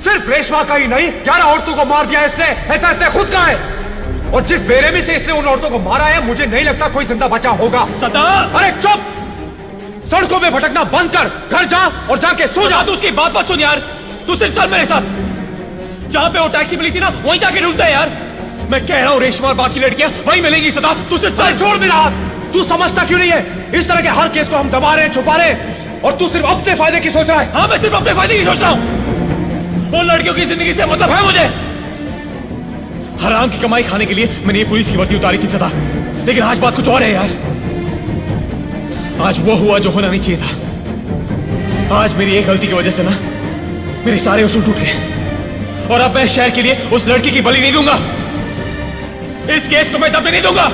सिर्फ रेशमा का ही नहीं, 11 औरतों को मार दिया इसने। ऐसा इसने खुद कहा है। और जिस बेरहमी से इसने उन औरतों को मारा है, मुझे नहीं लगता कोई जिंदा बचा होगा। सदा, अरे चुप! सड़कों में भटकना बंद कर, घर जा और जाके सो जा। तू उसकी बात मत सुन यार। तू सिर्फ चल मेरे साथ। जहां पे वो टैक्सी मिली थी ना, वहीं जाके ढूंढता है यार। मैं कह रहा हूँ रेशमा और बाकी लड़कियां वहीं मिलेंगी सदा। तू सिर्फ चल। छोड़ मेरा हाथ। तू समझता क्यों नहीं है? इस तरह के हर केस को हम दबा रहे हैं, छुपा रहे हैं, और तू सिर्फ अपने फायदे की सोच रहा है। हाँ, मैं सिर्फ अपने फायदे की सोच रहा हूँ। वो लड़कियों की जिंदगी से मतलब है मुझे। हराम की कमाई खाने के लिए मैंने ये पुलिस की वर्दी उतारी थी सदा, लेकिन आज बात कुछ और है यार। आज वो हुआ जो होना नहीं चाहिए था। आज मेरी एक गलती की वजह से ना मेरे सारे उसूल टूट गए, और अब मैं शहर के लिए उस लड़की की बलि नहीं दूंगा। इस केस को मैं दबने नहीं दूंगा।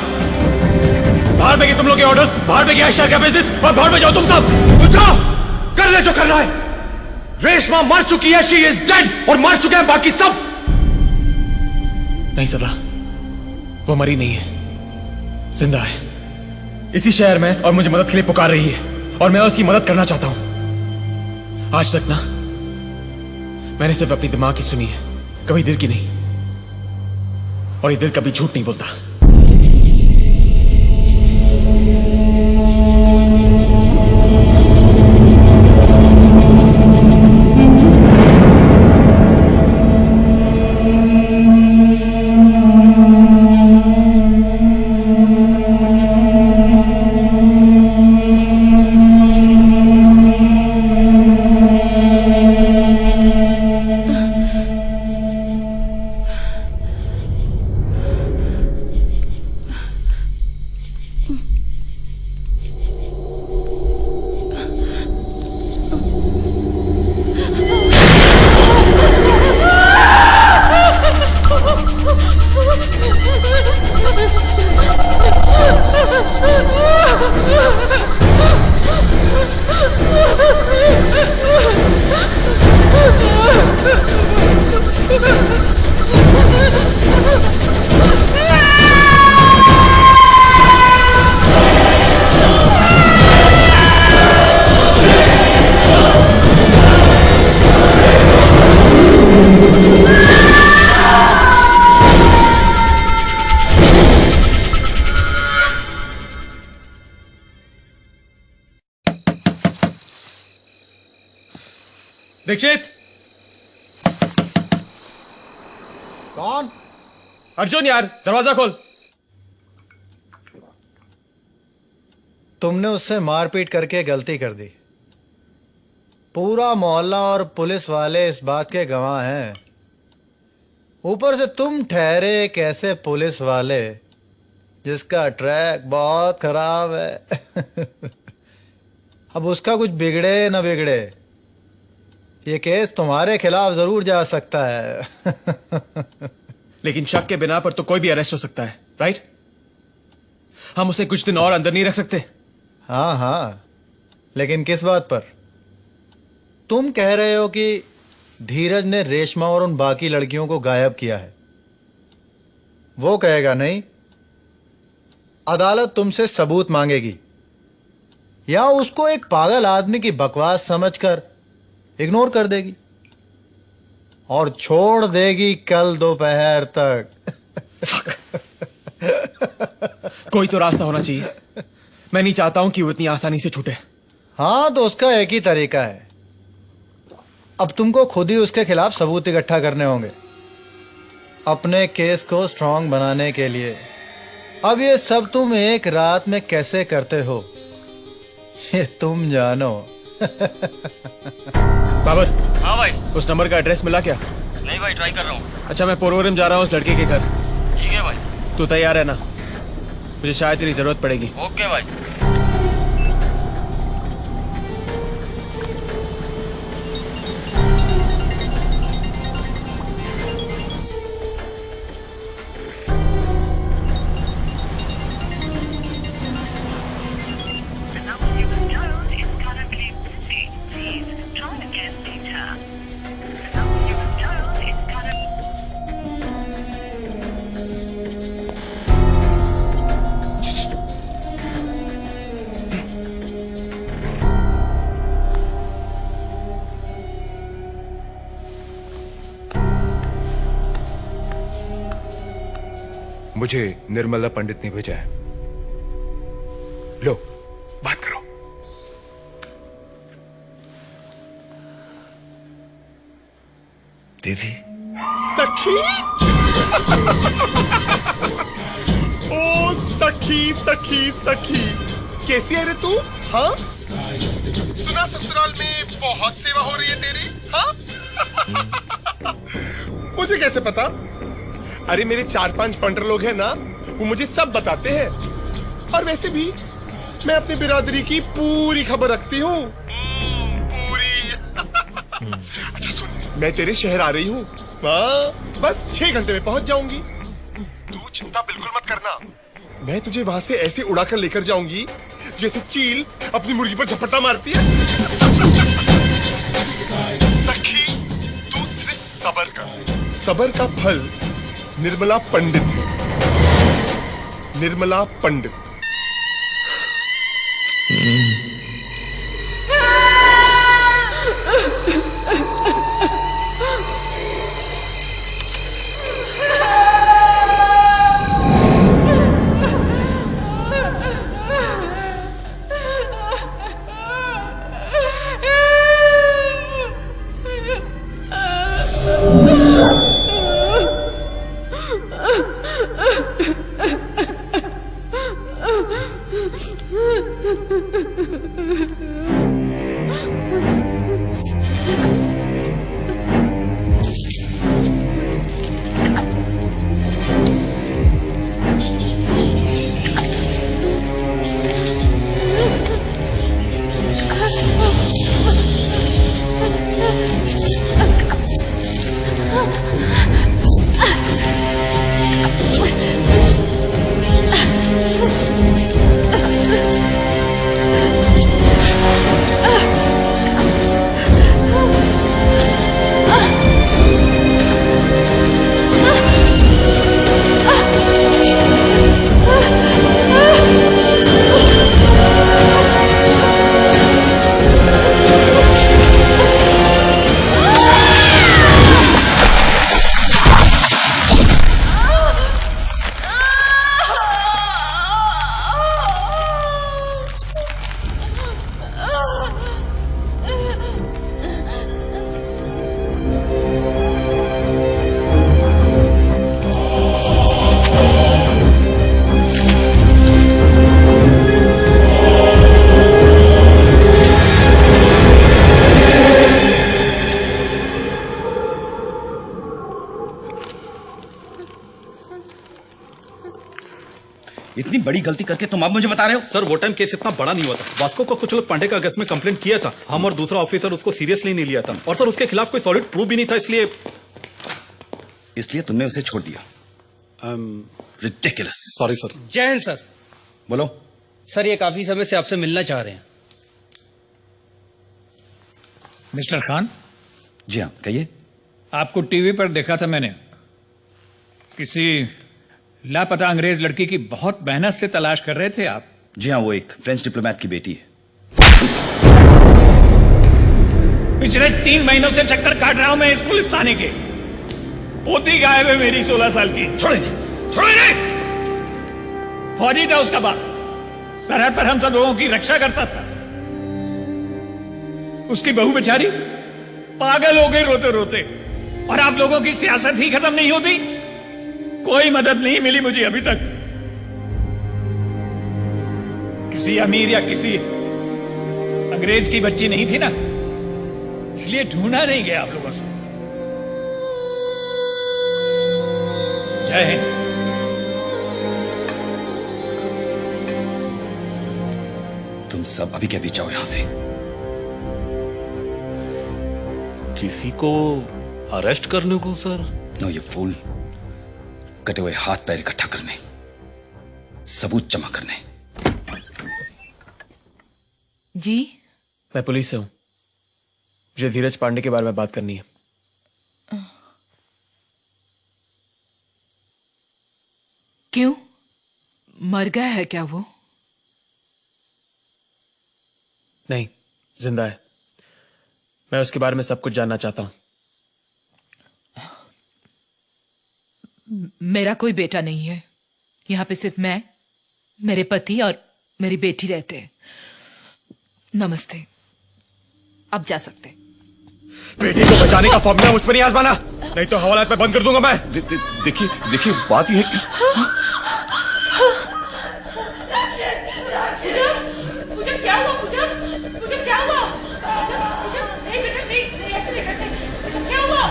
बाहर में तुम लोग के ऑर्डर्स, बाहर में शहर का बिजनेस, और बाहर में जाओ तुम सब। जाओ, कर ले जो करना है। रेशमा मर चुकी है, शी इज डेड, और मर चुके हैं बाकी सब। नहीं सदा, वो मरी नहीं है, जिंदा है इसी शहर में, और मुझे मदद के लिए पुकार रही है, और मैं उसकी मदद करना चाहता हूं। आज तक ना मैंने सिर्फ अपनी दिमाग की सुनी है, कभी दिल की नहीं, और ये दिल कभी झूठ नहीं बोलता। दीक्षित। कौन? अर्जुन यार, दरवाजा खोल। तुमने उससे मारपीट करके गलती कर दी। पूरा मोहल्ला और पुलिस वाले इस बात के गवाह हैं। ऊपर से तुम ठहरे एक ऐसे पुलिस वाले जिसका ट्रैक बहुत खराब है। अब उसका कुछ बिगड़े न बिगड़े, ये केस तुम्हारे खिलाफ जरूर जा सकता है। लेकिन शक के बिना पर तो कोई भी अरेस्ट हो सकता है, राइट? हम उसे कुछ दिन और अंदर नहीं रख सकते? हाँ हाँ, लेकिन किस बात पर? तुम कह रहे हो कि धीरज ने रेशमा और उन बाकी लड़कियों को गायब किया है। वो कहेगा नहीं, अदालत तुमसे सबूत मांगेगी या उसको एक पागल आदमी की बकवास समझकर इग्नोर कर देगी और छोड़ देगी कल दोपहर तक। कोई तो रास्ता होना चाहिए। मैं नहीं चाहता हूं कि वो इतनी आसानी से छूटे। हाँ, तो उसका एक ही तरीका है। अब तुमको खुद ही उसके खिलाफ सबूत इकट्ठा करने होंगे अपने केस को स्ट्रांग बनाने के लिए। अब ये सब तुम एक रात में कैसे करते हो, ये तुम जानो। बाबर। हाँ भाई। उस नंबर का एड्रेस मिला क्या? नहीं भाई, ट्राई कर रहा हूँ। अच्छा, मैं पोरवरम जा रहा हूँ उस लड़के के घर। ठीक है भाई। तू तैयार है ना? मुझे शायद तेरी जरूरत पड़ेगी। ओके भाई। मुझे निर्मला पंडित ने भेजा है। लो, बात करो। दीदी। सखी। ओ सखी सखी सखी, कैसी है रे तू? हाँ, सुना ससुराल में बहुत सेवा हो रही है तेरी। हाँ। मुझे कैसे पता? अरे मेरे 4-5 पंडर लोग हैं ना, वो मुझे सब बताते हैं। और वैसे भी मैं अपनी बिरादरी की पूरी खबर रखती हूँ। पूरी। अच्छा सुन, मैं तेरे शहर आ रही हूँ। बस 6 घंटे में पहुंच जाऊंगी। तू चिंता बिल्कुल मत करना। मैं तुझे वहां से ऐसे उड़ाकर लेकर जाऊंगी जैसे चील अपनी मुर्गी पर झपट्टा मारती है। सखी, तू सिर्फ सब्र कर। सब्र का फल निर्मला पंडित है। निर्मला पंडित। इतनी बड़ी गलती करके तुम अब मुझे बता रहे हो? सर वो टाइम केस इतना बड़ा नहीं हुआ था। वास्को को कुछ लोग पांडे का अगस्त में कंप्लेंट किया था, हम और दूसरा ऑफिसर उसको सीरियसली नहीं लिया था, और सर उसके खिलाफ कोई सॉलिड प्रूफ भी नहीं था, इसलिए तुमने उसे छोड़ दिया। रिडिकुलस। Sorry sir. जय हिंद सर। बोलो। सर ये काफी समय से आपसे मिलना चाह रहे हैं। मिस्टर खान। जी हाँ, कहिए। आपको टीवी पर देखा था मैंने, किसी लापता अंग्रेज लड़की की बहुत मेहनत से तलाश कर रहे थे आप। जी हाँ, वो एक फ्रेंच डिप्लोमेट की बेटी है। पिछले 3 महीनों से चक्कर काट रहा हूं मैं इस पुलिस थाने के। पोती गायब है मेरी 16 साल की। छोड़े फौजी था उसका बाप, सरहद पर हम सब लोगों की रक्षा करता था। उसकी बहू बेचारी पागल हो गई रोते रोते, और आप लोगों की सियासत ही खत्म नहीं होती। कोई मदद नहीं मिली मुझे अभी तक, किसी अमीर या किसी अंग्रेज की बच्ची नहीं थी ना, इसलिए ढूंढा नहीं गया आप लोगों से। जय हिंद। तुम सब अभी के अभी जाओ यहां से। किसी को अरेस्ट करने को सर? No you fool. कटे हुए हाथ पैर इकट्ठा करने, सबूत जमा करने। जी मैं पुलिस से हूं, मुझे धीरज पांडे के बारे में बात करनी है। क्यों, मर गया है क्या वो? नहीं, जिंदा है। मैं उसके बारे में सब कुछ जानना चाहता हूं। मेरा कोई बेटा नहीं है, यहाँ पे सिर्फ मैं, मेरे पति और मेरी बेटी रहते हैं। नमस्ते, अब जा सकते। बेटी को बचाने का फॉर्मूला मुझ पर नहीं आजमाना, नहीं तो हवालात में बंद कर दूंगा मैं। देखिए बात यह है कि मुझे क्या हुआ? मुझे क्या हुआ? नहीं बेटा, नहीं ऐसे नहीं करते। मुझे क्या हुआ?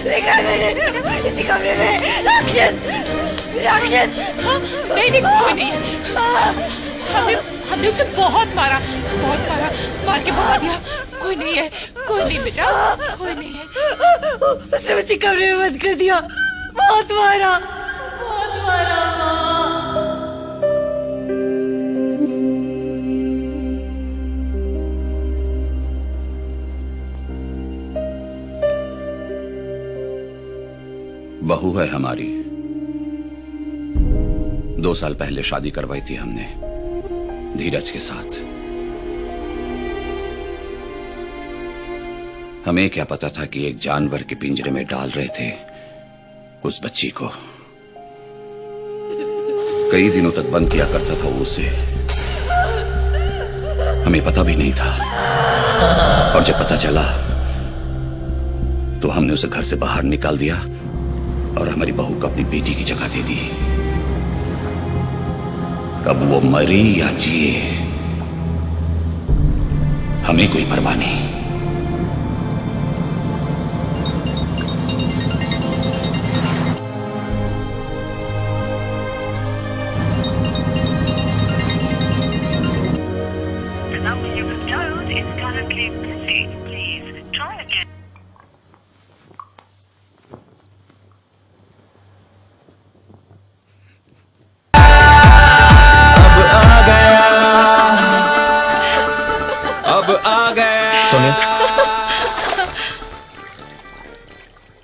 देखा मैंने इसी कमरे में राक्षस। नहीं कोई नहीं। हमने उसे बहुत मारा, मार के भगा दिया। कोई नहीं है बेटा, कोई नहीं है। उसने मुझे कमरे में बंद कर दिया, बहुत मारा। बहू है हमारी, 2 साल पहले शादी करवाई थी हमने धीरज के साथ। हमें क्या पता था कि एक जानवर के पिंजरे में डाल रहे थे उस बच्ची को। कई दिनों तक बंद किया करता था वो उसे, हमें पता भी नहीं था। और जब पता चला तो हमने उसे घर से बाहर निकाल दिया और हमारी बहू को अपनी बेटी की जगह दे दी। अब वो मरी या जिए हमें कोई परवाह नहीं।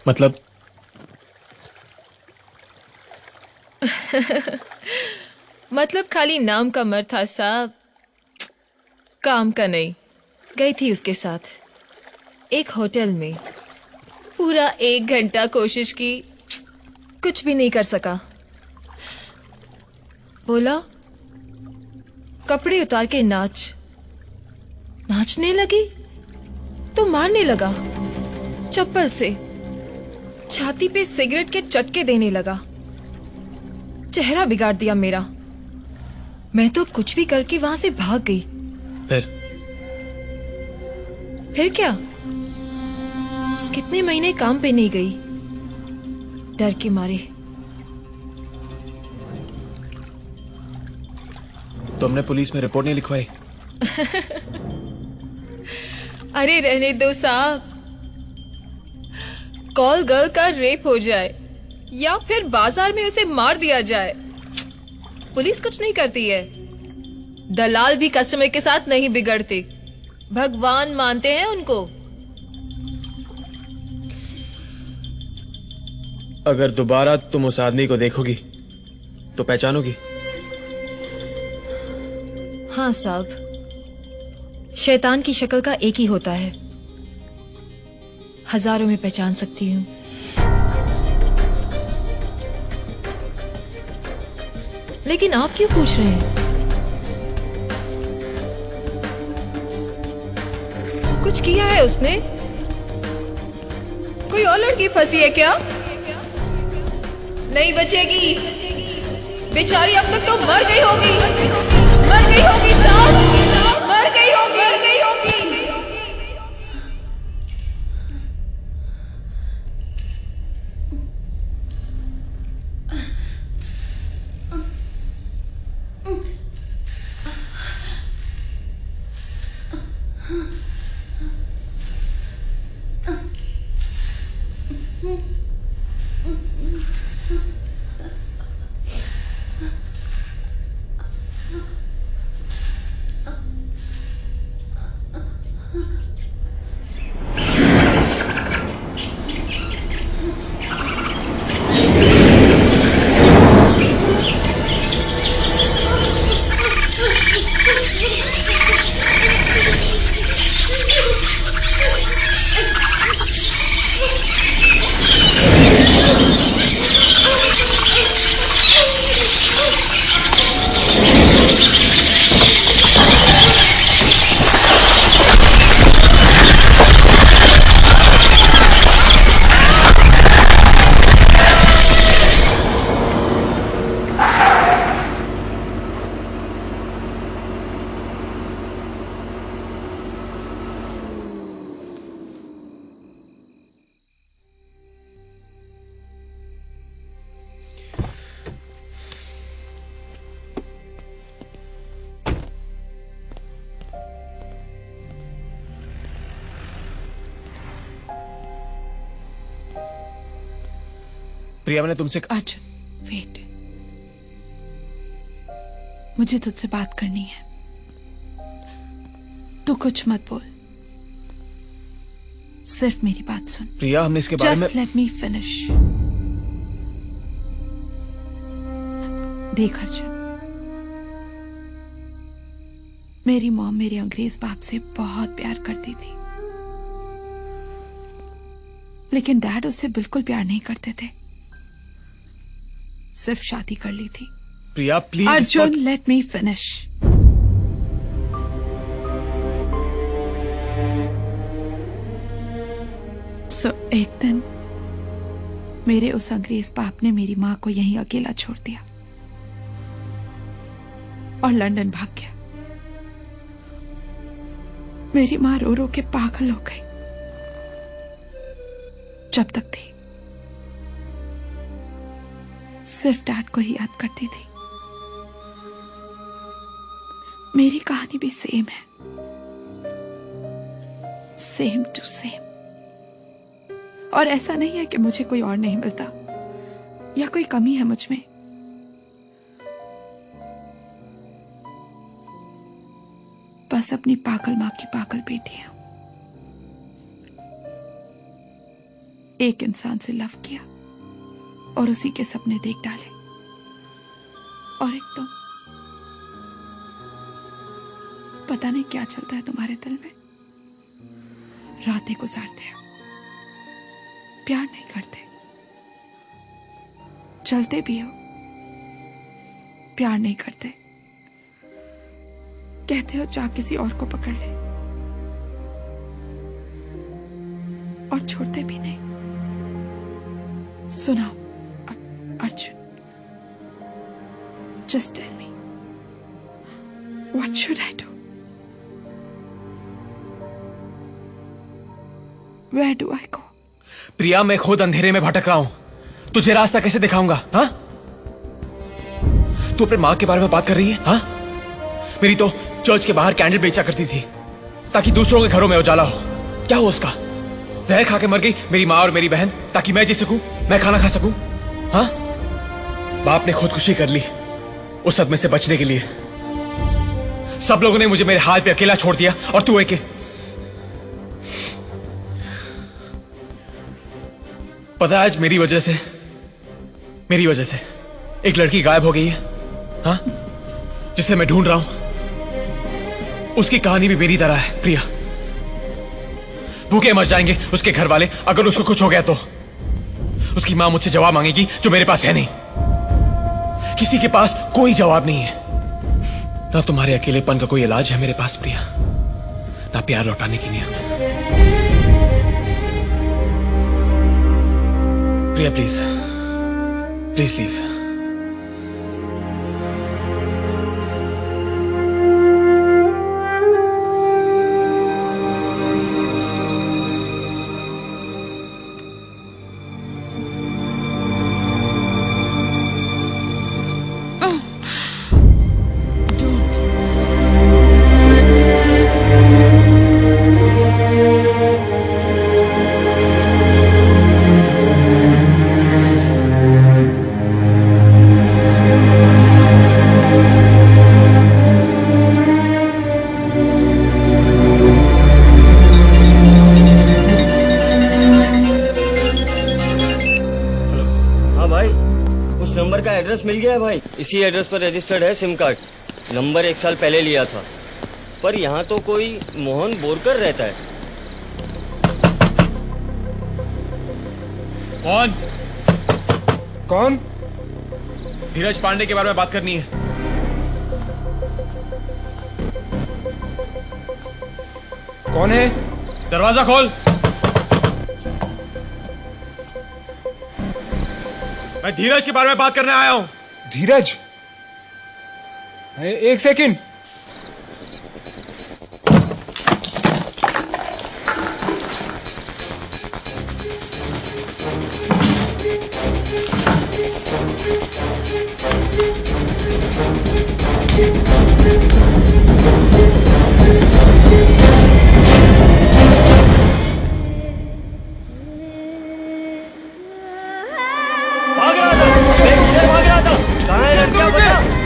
मतलब मतलब खाली नाम का मर था साहब, काम का नहीं। गई थी उसके साथ एक होटल में, पूरा 1 घंटा कोशिश की, कुछ भी नहीं कर सका। बोला कपड़े उतार के नाचने लगी तो मारने लगा चप्पल से, छाती पे सिगरेट के चटके देने लगा, चेहरा बिगाड़ दिया मेरा। मैं तो कुछ भी करके वहां से भाग गई। फिर क्या, कितने महीने काम पे नहीं गई, डर के मारे। तुमने पुलिस में रिपोर्ट नहीं लिखवाई? अरे रहने दो साहब, कॉल गर्ल का रेप हो जाए या फिर बाजार में उसे मार दिया जाए, पुलिस कुछ नहीं करती है। दलाल भी कस्टमर के साथ नहीं बिगड़ते, भगवान मानते हैं उनको। अगर दोबारा तुम उस आदमी को देखोगी तो पहचानोगी? हाँ साहब, शैतान की शक्ल का एक ही होता है, हजारों में पहचान सकती हूँ। लेकिन आप क्यों पूछ रहे हैं? कुछ किया है उसने? कोई और लड़की फंसी है क्या? नहीं बचेगी बेचारी, अब तक तो मर गई होगी, मर गई होगी साहब, मर गई होगी, मर गई होगी। प्रिया, मैंने तुमसे अर्जुन, वेट, मुझे तुझसे बात करनी है। तू कुछ मत बोल, सिर्फ मेरी बात सुन। प्रिया, हमने इसके बारे में Just let me finish। देख अर्जुन, मेरी मॉम मेरे अंग्रेज बाप से बहुत प्यार करती थी, लेकिन डैड उससे बिल्कुल प्यार नहीं करते थे, सिर्फ शादी कर ली थी। Priya please. Arjun, let me finish. So एक दिन मेरे उस अंग्रेज बाप ने मेरी माँ को यहीं अकेला छोड़ दिया और लंदन भाग गया। मेरी माँ रो रो के पागल हो गई। जब तक थी सिर्फ डैड को ही याद करती थी। मेरी कहानी भी सेम है, सेम टू सेम। और ऐसा नहीं है कि मुझे कोई और नहीं मिलता या कोई कमी है मुझ में। बस अपनी पागल मां की पागल बेटी हूं। एक इंसान से लव किया और उसी के सपने देख डाले, और एक तुम। पता नहीं क्या चलता है तुम्हारे दिल में। रातें गुजारते हो, प्यार नहीं करते, चलते भी हो, प्यार नहीं करते, कहते हो जा किसी और को पकड़ ले, और छोड़ते भी नहीं। सुनाओ Arjun, just tell me, what should I do? Where do I go? प्रिया, मैं खुद अंधेरे में भटक रहा हूं। तुझे रास्ता कैसे दिखाऊंगा? हाँ, तू अपने माँ के बारे में बात कर रही है? हाँ, मेरी तो चर्च के बाहर कैंडल बेचा करती थी ताकि दूसरों के घरों में उजाला हो। क्या हुआ उसका? जहर खा के मर गई मेरी माँ और मेरी बहन ताकि मैं जी सकूं, मैं खाना खा सकूं। हाँ, बाप ने खुदकुशी कर ली उस सदमे से बचने के लिए। सब लोगों ने मुझे मेरे हाथ पे अकेला छोड़ दिया और तू एक। पता है आज मेरी वजह से एक लड़की गायब हो गई है, हाँ, जिसे मैं ढूंढ रहा हूं। उसकी कहानी भी मेरी तरह है प्रिया। भूखे मर जाएंगे उसके घर वाले अगर उसको कुछ हो गया तो। उसकी मां मुझसे जवाब मांगेगी जो मेरे पास है नहीं। किसी के पास कोई जवाब नहीं है। ना तुम्हारे अकेलेपन का कोई इलाज है मेरे पास प्रिया, ना प्यार लौटाने की नियत। प्रिया प्लीज लीव। एड्रेस मिल गया है भाई। इसी एड्रेस पर रजिस्टर्ड है सिम कार्ड। नंबर 1 साल पहले लिया था, पर यहाँ तो कोई मोहन बोरकर रहता है। कौन? धीरज पांडे के बारे में बात करनी है। कौन है? दरवाजा खोल। मैं धीरज के बारे में बात करने आया हूं। धीरज, एक सेकंड।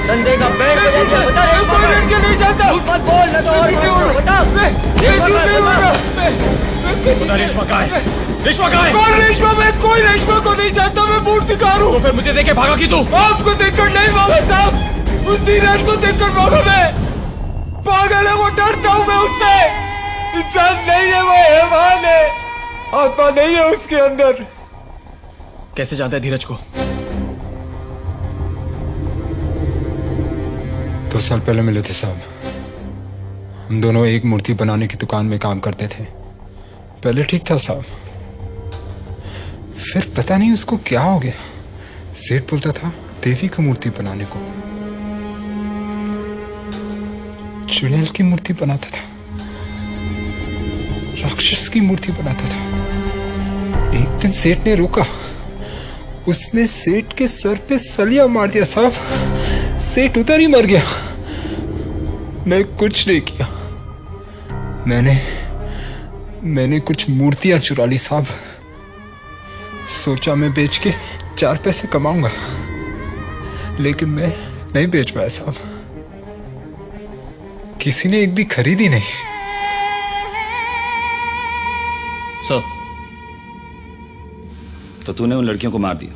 धंधे का बैंड बजा दिया। बता रेशमा नहीं जाता। मत बोल ना तो और बता। बता रेशमा कहाँ है? रेशमा कहाँ है? कौन रेशमा? मैं कोई रेशमा को नहीं जानता। मैं मूर्तिकार हूँ। तो फिर मुझे देखे भागा क्यों तू? आपको देखकर नहीं भागा साहब, उस धीरज को देखकर भागा मैं। पागल है वो, डरता हूँ मैं उससे। इंसान नहीं है वो, हैवान है। आत्मा नहीं है उसके अंदर। कैसे जानता है धीरज को? 2 साल पहले मिले थे साहब। हम दोनों एक मूर्ति बनाने की दुकान में काम करते थे। पहले ठीक था साहब, फिर पता नहीं उसको क्या हो गया। सेठ बोलता था देवी की मूर्ति बनाने को, चुड़ैल की मूर्ति बनाता था, राक्षस की मूर्ति बनाता था। एक दिन सेठ ने रोका, उसने सेठ के सर पे सलिया मार दिया साहब। सेठ उधर ही मर गया। मैं कुछ नहीं किया। मैंने कुछ मूर्तियां चुरा ली साहब। सोचा मैं बेच के 4 पैसे कमाऊंगा, लेकिन मैं नहीं बेच पाया साहब। किसी ने एक भी खरीदी नहीं। सर, तो तूने उन लड़कियों को मार दिया?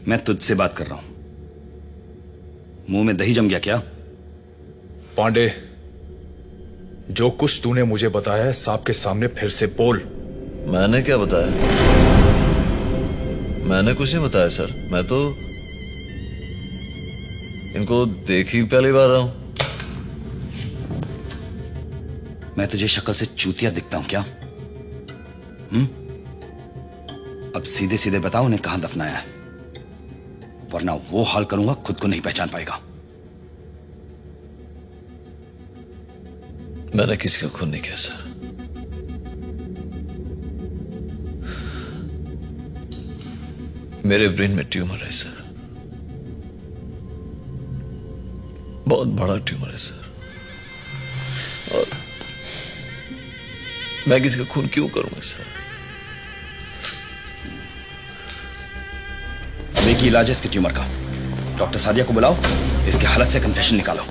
मैं तुझसे बात कर रहा हूं। मुंह में दही जम गया क्या? पांडे, जो कुछ तूने मुझे बताया है साहब के सामने फिर से बोल। मैंने क्या बताया? मैंने कुछ नहीं बताया सर। मैं तो इनको देख ही पहली बार रहा हूं। मैं तुझे शक्ल से चूतिया दिखता हूं क्या? अब सीधे सीधे बताओ उन्हें कहां दफनाया है, वरना वो हाल करूंगा खुद को नहीं पहचान पाएगा। मैंने किसी का खून नहीं किया सर। मेरे ब्रेन में ट्यूमर है सर, बहुत बड़ा ट्यूमर है सर, और मैं किसी का खून क्यों करूंगा सर? देखिए इलाज है इसके ट्यूमर का। डॉक्टर सादिया को बुलाओ, इसके हालत से कन्फेशन निकालो।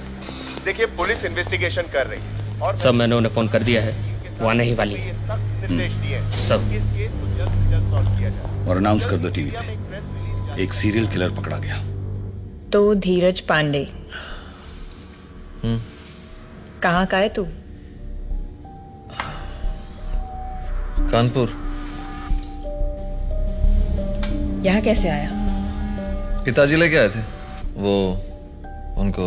देखिए पुलिस इन्वेस्टिगेशन कर रही है और सब मैंने उन्हें फोन कर दिया है, वो आने ही वाली है। निर्देश दिए हैं सब कि इस केस को जल्द से जल्द सॉल्व किया जाए। और अनाउंस कर दो टीवी पे, एक सीरियल किलर पकड़ा गया। तो धीरज पांडे कहाँ का है तू? कानपुर। यहाँ कैसे आया? पिताजी लेके आए थे, वो उनको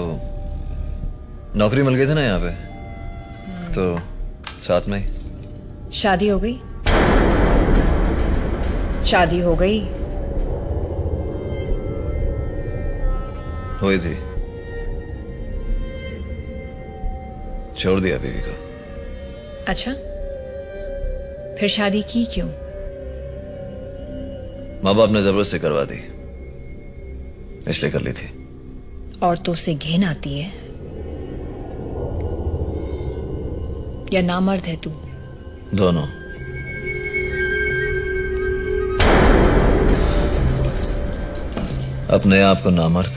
नौकरी मिल गई थी ना यहाँ पे, तो साथ में ही। शादी हो गई? शादी हो गई? हुई थी, छोड़ दिया बीवी को। अच्छा, फिर शादी की क्यों? माँ बाप ने जबरदस्ती करवा दी, इसलिए कर ली थी। औरतों से घिन आती है या नामर्द है तू? दोनों। अपने आप को नामर्द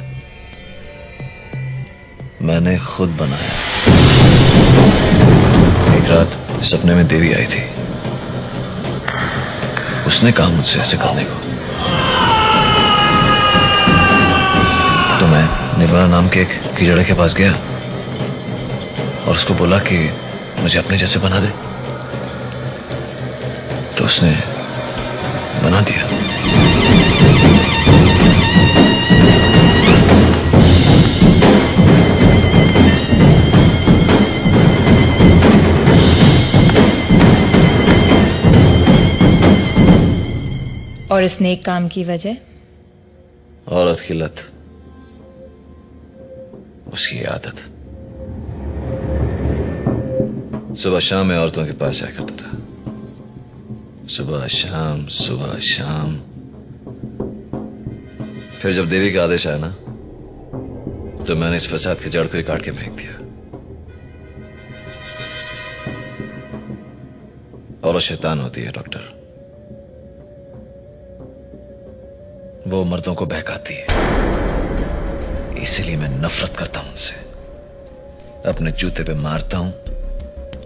मैंने खुद बनाया। एक रात सपने में देवी आई थी, उसने कहा मुझसे ऐसे करने को, तो मैं निर्मला नाम के एक कीचड़े के पास गया और उसको बोला कि मुझे अपने जैसे बना दे, तो उसने बना दिया। और इस नेक काम की वजह? औरत की लत, उसकी आदत। सुबह शाम मैं औरतों के पास जाया करता था, सुबह शाम सुबह शाम। फिर जब देवी का आदेश आया ना, तो मैंने इस फसाद की जड़ को ही काट के फेंक दिया। औरत शैतान होती है डॉक्टर, वो मर्दों को बहकाती है, इसलिए मैं नफरत करता हूं उनसे। अपने जूते पे मारता हूं,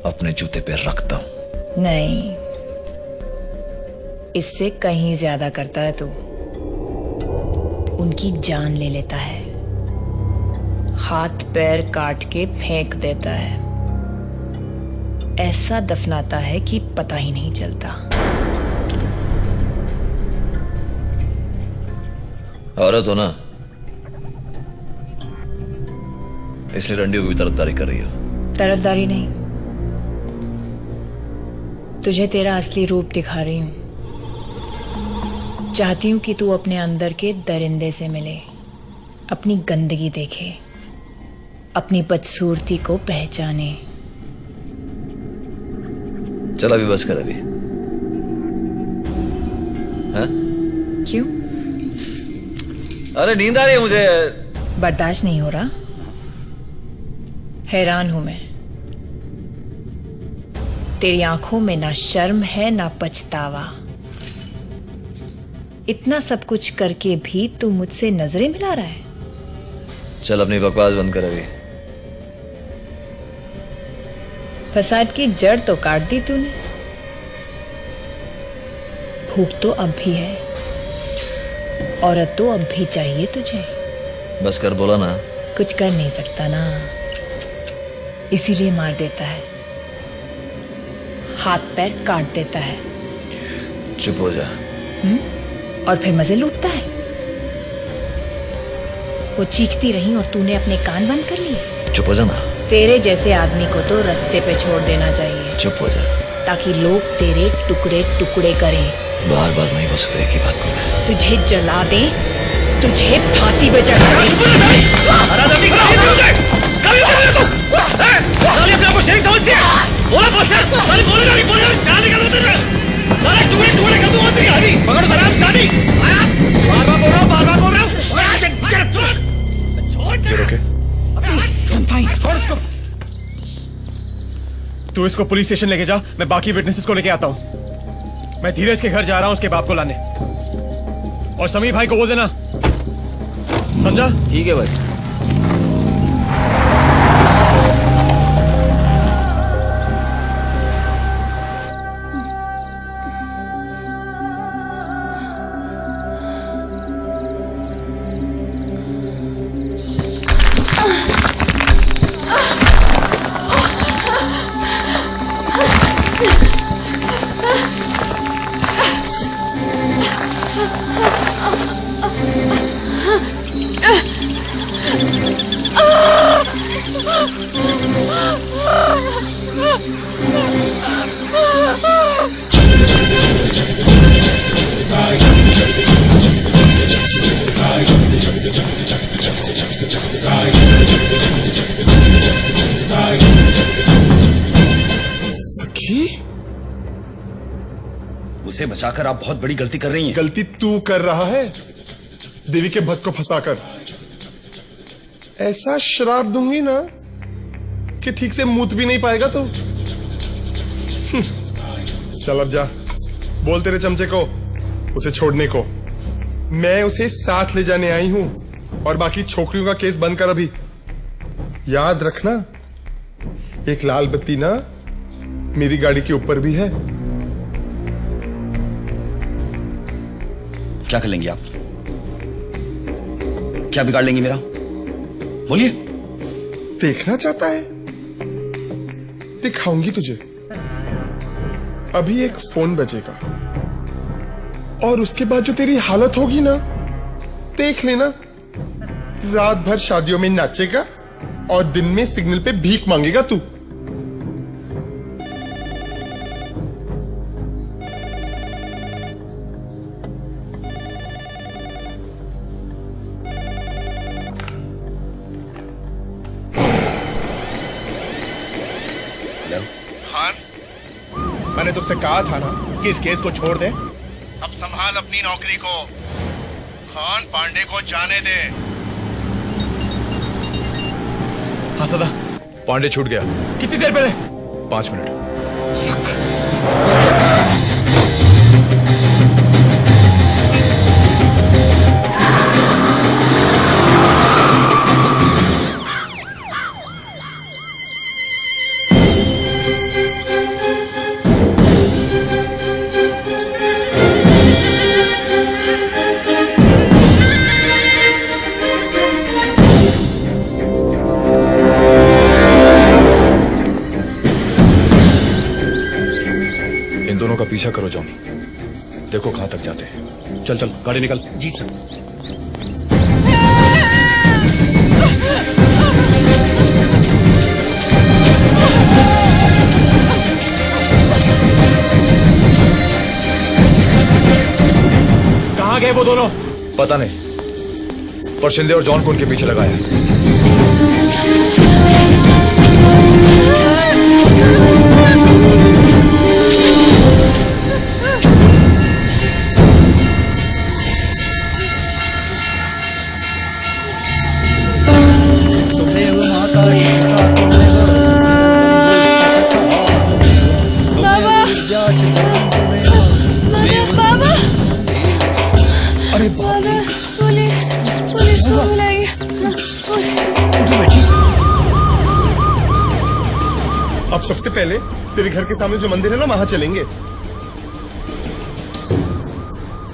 अपने जूते पे रखता हूं। नहीं, इससे कहीं ज्यादा करता है तू। उनकी जान ले लेता है, हाथ पैर काट के फेंक देता है, ऐसा दफनाता है कि पता ही नहीं चलता। औरत हो ना, इसलिए रंडियों की भी तरफदारी कर रही हो। तरफदारी नहीं, तुझे तेरा असली रूप दिखा रही हूं। चाहती हूं कि तू अपने अंदर के दरिंदे से मिले, अपनी गंदगी देखे, अपनी बदसूरती को पहचाने। चल अभी बस कर अभी। हाँ? क्यों? अरे नींद आ रही है मुझे। बर्दाश्त नहीं हो रहा? हैरान हूं मैं, तेरी आंखों में ना शर्म है ना पछतावा। इतना सब कुछ करके भी तू मुझसे नजरें मिला रहा है। चल अपनी बकवास बंद कर अभी। फसाद की जड़ तो काट दी तूने, भूख तो अब भी है, औरत तो अब भी चाहिए तुझे। बस कर, बोला ना। कुछ कर नहीं सकता ना, इसीलिए मार देता है, हाथ पैर काट देता है। चुप हो जा। और फिर मजे लूटता है। वो चीखती रही और तूने अपने कान बंद कर लिए। चुप हो जा ना। तेरे जैसे आदमी को तो रास्ते पे छोड़ देना चाहिए। चुप हो जा, ताकि लोग तेरे टुकड़े टुकड़े करें। बार बार नहीं बोल सकते एक ही बात को मैं। तुझे जला दे, तुझे फांसी पे चढ़ा दे। टुकड़े टुकड़े कर दूंगा तेरी हड्डी। पकड़ो सलाम शादी। तू इसको पुलिस स्टेशन लेके जा, मैं बाकी विटनेसेस को लेके आता हूँ। मैं धीरज के घर जा रहा हूँ उसके बाप को लाने। और समीर भाई को बोल देना, समझा? ठीक है भाई। उसे बचाकर आप बहुत बड़ी गलती कर रही हैं। गलती तू कर रहा है देवी के भक्त को फंसाकर। ऐसा श्राप दूंगी ना कि ठीक से मूत भी नहीं पाएगा तो। चल अब जा, बोल तेरे चमचे को उसे छोड़ने को। मैं उसे साथ ले जाने आई हूं और बाकी छोकरियों का केस बंद कर अभी। याद रखना, एक लाल बत्ती ना मेरी गाड़ी के ऊपर भी है। क्या कर लेंगी आप? क्या बिगाड़ लेंगी मेरा? बोलिए। देखना चाहता है? दिखाऊंगी तुझे। अभी एक फोन बजेगा और उसके बाद जो तेरी हालत होगी ना, देख लेना। रात भर शादियों में नाचेगा और दिन में सिग्नल पे भीख मांगेगा तू। मैंने तुझसे कहा था ना कि इस केस को छोड़ दे। अब संभाल अपनी नौकरी को। खान पांडे को जाने दे। हाँ सदा, पांडे छूट गया। कितनी देर पहले? 5 मिनट। पीछा करो जॉनी, देखो कहां तक जाते हैं। चल चल गाड़ी निकल। जी सर। कहां गए वो दोनों? पता नहीं, पर शिंदे और जॉन को उनके पीछे लगाया है। अब सबसे पहले तेरे घर के सामने जो मंदिर है ना, वहां चलेंगे।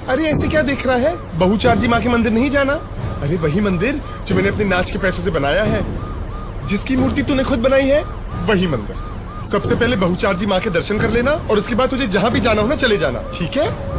अरे ऐसे क्या देख रहा है? बहुचार्जी माँ के मंदिर नहीं जाना? अरे वही मंदिर जो मैंने अपने नाच के पैसों से बनाया है, जिसकी मूर्ति तूने खुद बनाई है, वही मंदिर। सबसे पहले बहुचार्जी माँ के दर्शन कर लेना और उसके बाद तुझे जहां भी जाना हो ना चले जाना, ठीक है?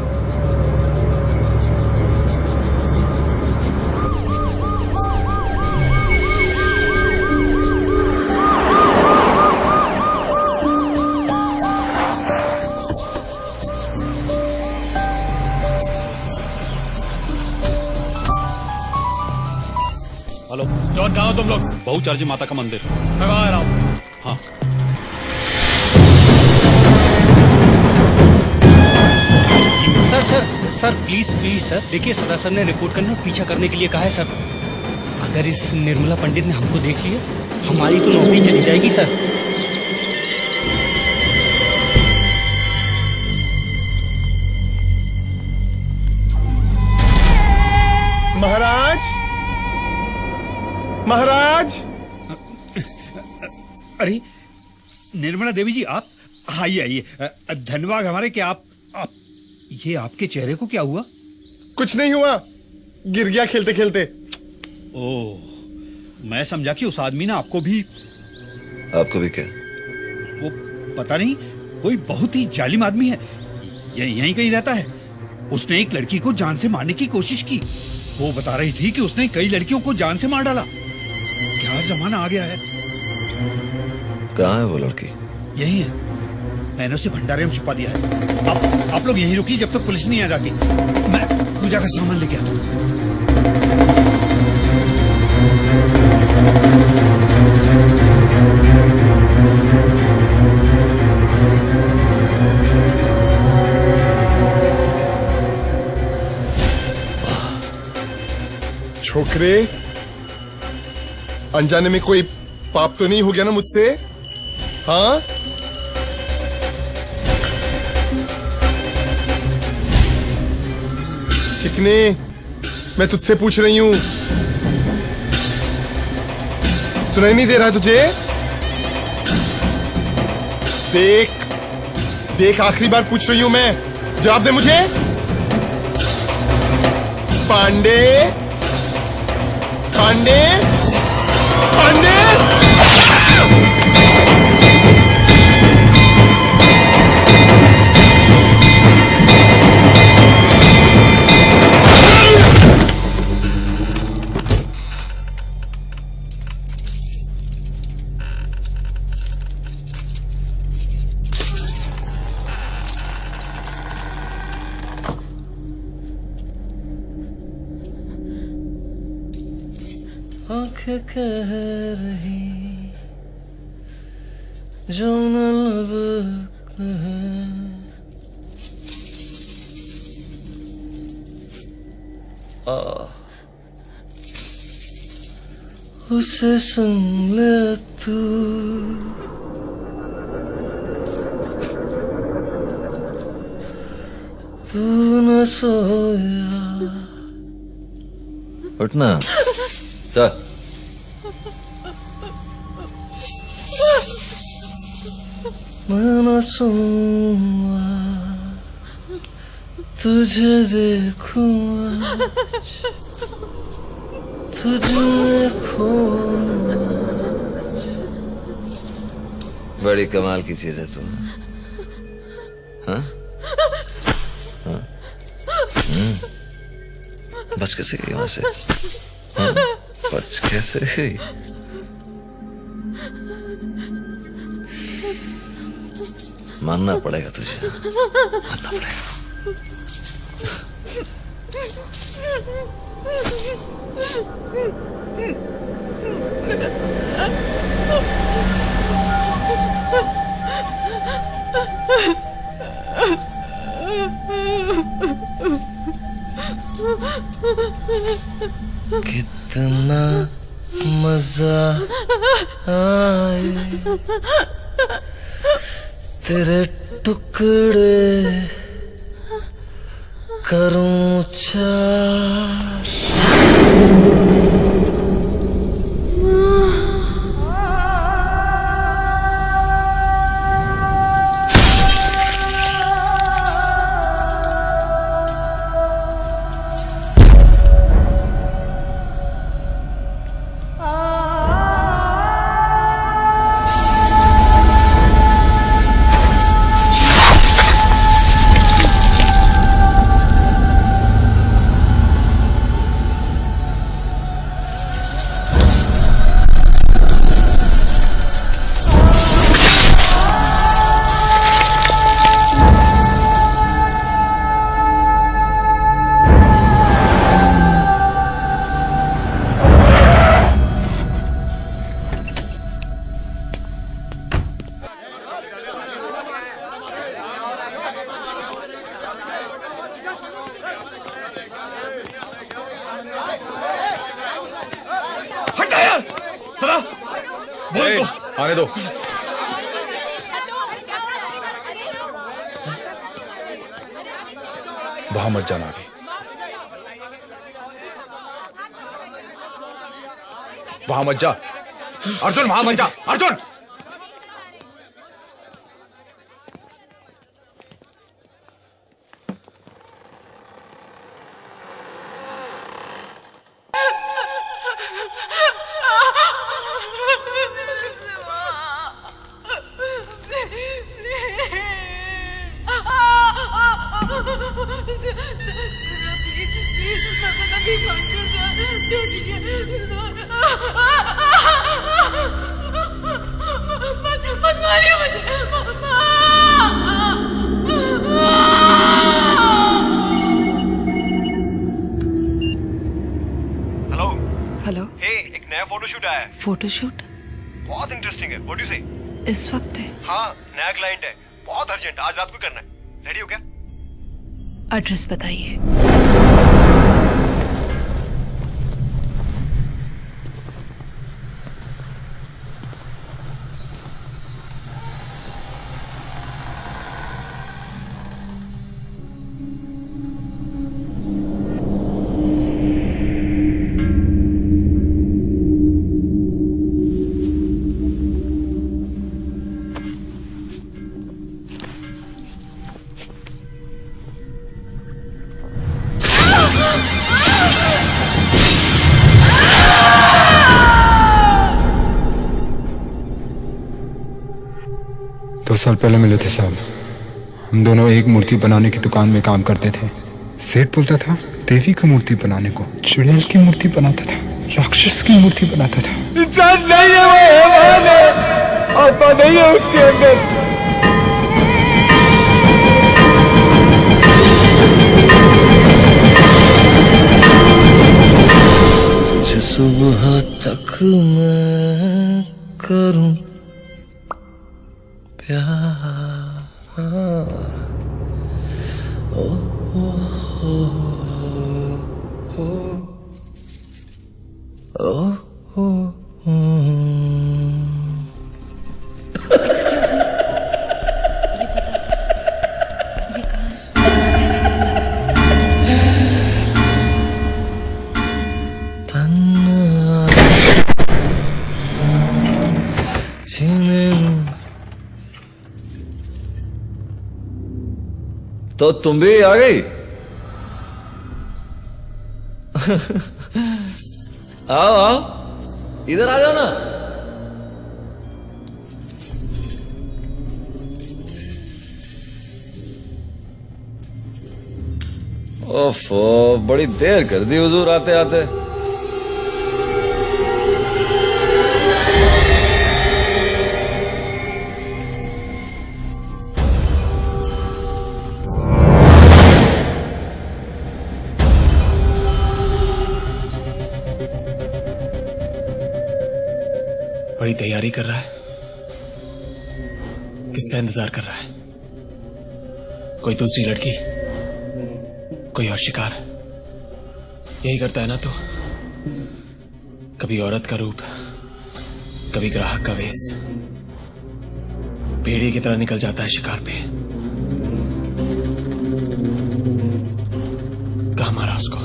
हेलो जॉन, कहाँ हो तुम लोग? बहुचार्जी माता का मंदिर। मैं वहां आ रहा हूँ। हाँ। Sir sir sir please please sir, देखिए सदा सर ने रिपोर्ट करने और पीछा करने के लिए कहा है सर। अगर इस निर्मला पंडित ने हमको देख लिया, हमारी तो नौकरी चली जाएगी सर। महाराज, महाराज। अरे निर्मला देवी जी, आप आइए आइए। धन्यवाद हमारे कि आप ये आपके चेहरे को क्या हुआ? कुछ नहीं हुआ, गिर गया खेलते खेलते। ओह, मैं समझा कि उस आदमी ने आपको भी क्या? वो पता नहीं, कोई बहुत ही जालिम आदमी है, यहीं कहीं रहता है। उसने एक लड़की को जान से मारने की कोशिश की। वो बता रही थी कि उसने कई लड़कियों को जान से मार डाला। क्या जमाना आ गया है। कहाँ है वो लड़की? यही है, मैंने उसे भंडारे में छुपा दिया है। आप लोग यहीं रुकिए जब तक पुलिस नहीं आ जाती। मैं पूजा का सामान लेके आता हूँ। छोकरे, अनजाने में कोई पाप तो नहीं हो गया ना मुझसे? हाँ? चिकने, मैं तुझसे पूछ रही हूं, सुनाई नहीं दे रहा तुझे? देख आखिरी बार पूछ रही हूं मैं, जवाब दे मुझे। पांडे, पांडे, पांडे। आँखें कह रही जो न लब है, उसे सुन ले तू। तू न सोया। उठना, चल। मैं न सोऊंगा, तुझे देखूंगा, तुझे खोऊंगा। बड़ी कमाल की चीज है तुम। हाँ? हाँ? बच कैसे गई वहां से? हाँ? बच कैसे गई? मानना पड़ेगा तुझे, मानना पड़ेगा। कितना मजा आए तेरे टुकड़े करूं चार। आने दो। वहां मत जाना अभी। वहां मत जा अर्जुन, वहां मत जा अर्जुन। हेलो हे, एक नया फोटोशूट आया है। फोटोशूट बहुत इंटरेस्टिंग है। व्हाट डू यू से? इस वक्त पे? हाँ, नया क्लाइंट है, बहुत अर्जेंट, आज रात को करना है। रेडी हो क्या? एड्रेस बताइए। दो साल पहले मिले थे साहब। हम दोनों एक मूर्ति बनाने की दुकान में काम करते थे। सेठ बोलता था देवी की मूर्ति बनाने को, चुड़ैल की मूर्ति बनाता था, राक्षस की मूर्ति बनाता था। इंसान नहीं है वो, हैवान है, आत्मा नहीं है उसके अंदर। सुबह तक मैं करूं प्यार। ओ हो हो हो हो तो तुम भी आ गई? आओ आओ, इधर आ जाओ ना। ओफो, बड़ी देर कर दी हुजूर आते आते। बड़ी तैयारी कर रहा है। किसका इंतजार कर रहा है? कोई दूसरी लड़की, कोई और शिकार? यही करता है ना तू? कभी औरत का रूप, कभी ग्राहक का वेश, भेड़िए की तरह निकल जाता है शिकार पे। कहां मारा उसको?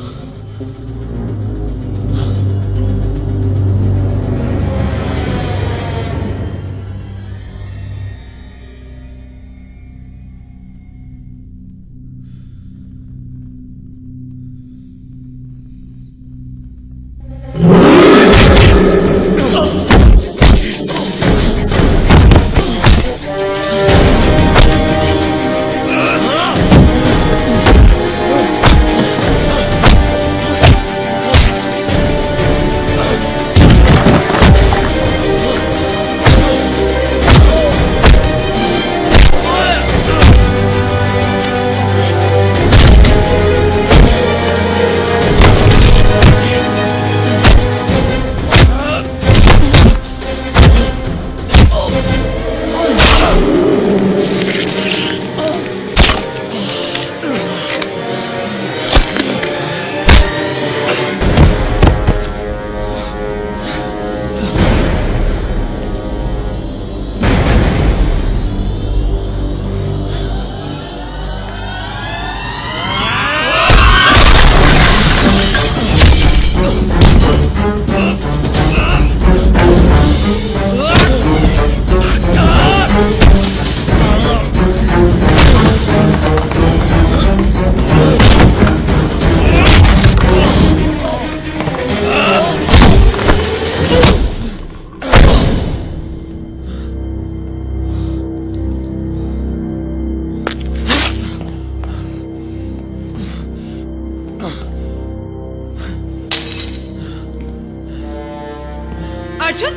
अर्जुन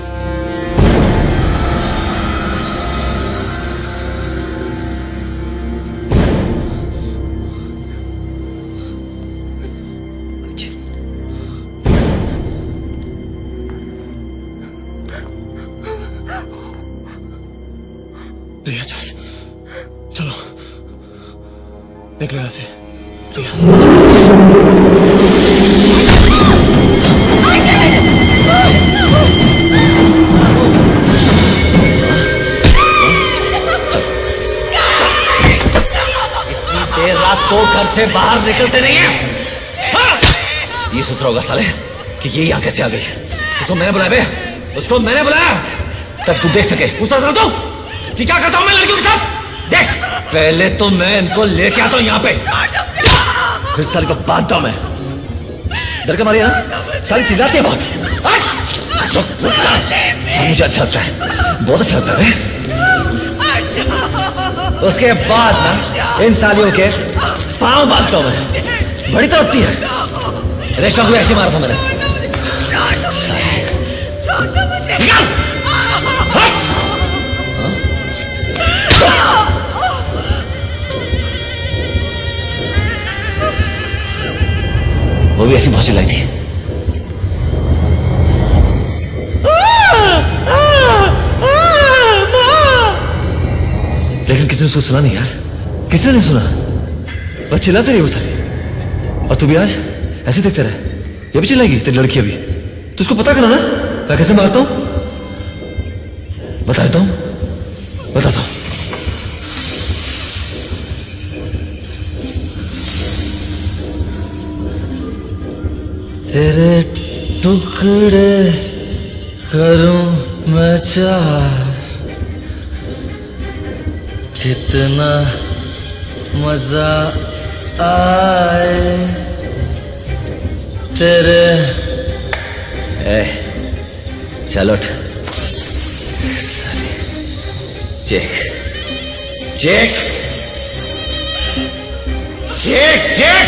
प्रिया चल चलो निकलो यहाँ से प्रिया। देर रात को घर से बाहर निकलते नहीं है। हाँ? ये सोच रहा होगा साले कि ये यहाँ कैसे आ गई। उसको मैंने बुलाया बे, उसको मैंने बुलाया ताकि तू देख सके उस तरह तो कि क्या करता हूँ मैं लड़कियों के साथ। देख पहले तो मैं इनको लेके आता हूँ यहाँ पे, फिर साले को बांधता हूँ मैं। डर के मारी है ना, सारी चिल्लाती है बहुत। मुझे अच्छा लगता है, बहुत अच्छा लगता है। उसके बाद ना इन सालियों के पांव बांधता हूं मैं, बड़ी तड़पती है। रेशमा को ऐसे मारा था मैंने। वो भी ऐसी बहुत चिल्लाई थी। लेकिन किसी ने उसको सुना नहीं यार, किसी ने नहीं सुना। बस चिल्लाते रही वो सारी। और तू भी आज ऐसे देखते रहे, ये भी चिल्लाएगी तेरी लड़की अभी। तो उसको पता करो ना मैं कैसे मारता हूं, बताता हूं बताता हूं। तेरे टुकड़े करूं मैं चार, कितना मजा आए तेरे। चलो चेक चेक चेक चेक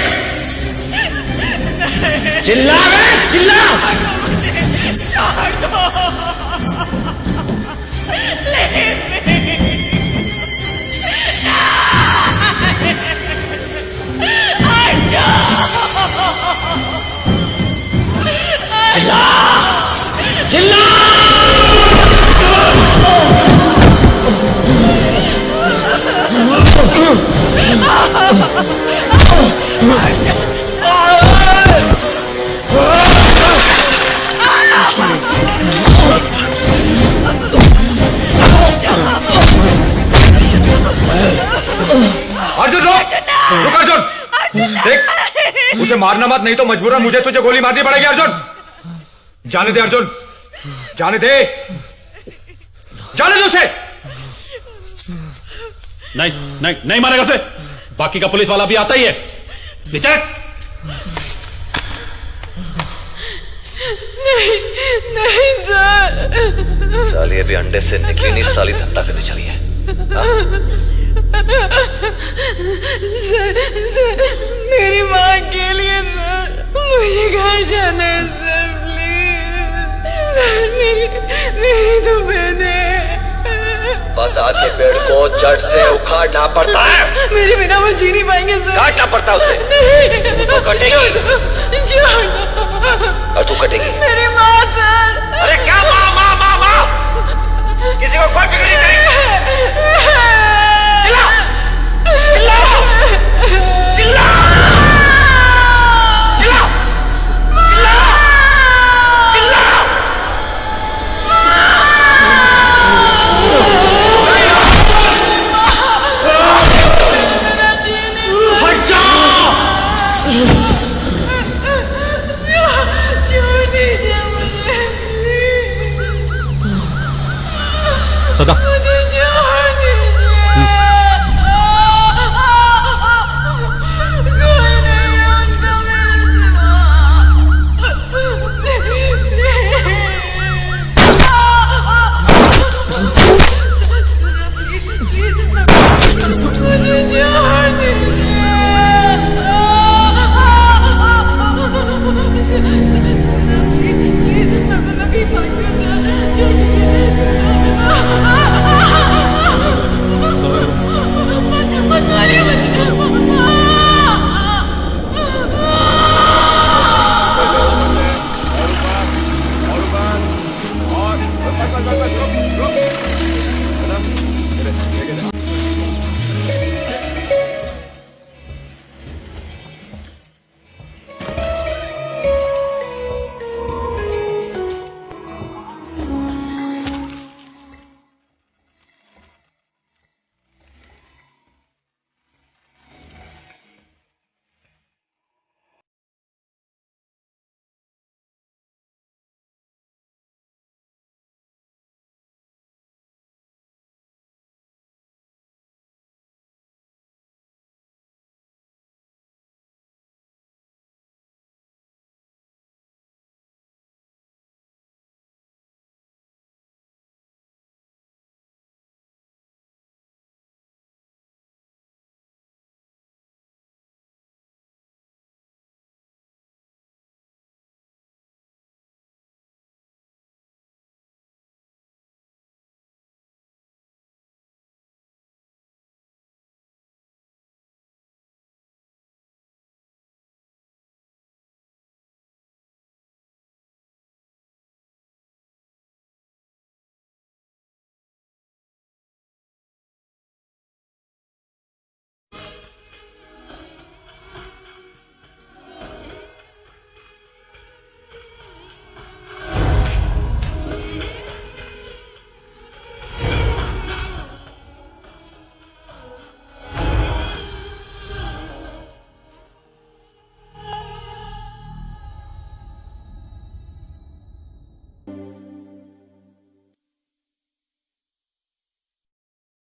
चिल्ला बे चिल्ला। चिल्ला चिल्ला। अर्जुन रुक अर्जुन, देख उसे मारना मत, नहीं तो मजबूरन मुझे तुझे गोली मारनी पड़ेगी। अर्जुन जाने दे, अर्जुन जाने दे, जाने दे उसे। नहीं नहीं नहीं मारेगा उसे, बाकी का पुलिस वाला भी आता ही है। नीचे नहीं सर। साली अभी अंडे से निकली नहीं, साली धंधा करने चली है। सर मेरी माँ के लिए सर मुझे घर जाना है सर, प्लीज सर। मेरी तो बहन है। फसाद के पेड़ को जड़ से उखाड़ना पड़ता है। मेरे बिना वो जी नहीं पाएंगे सर। काटना पड़ता है उसे। नहीं तो कटेगी। छोड़ो।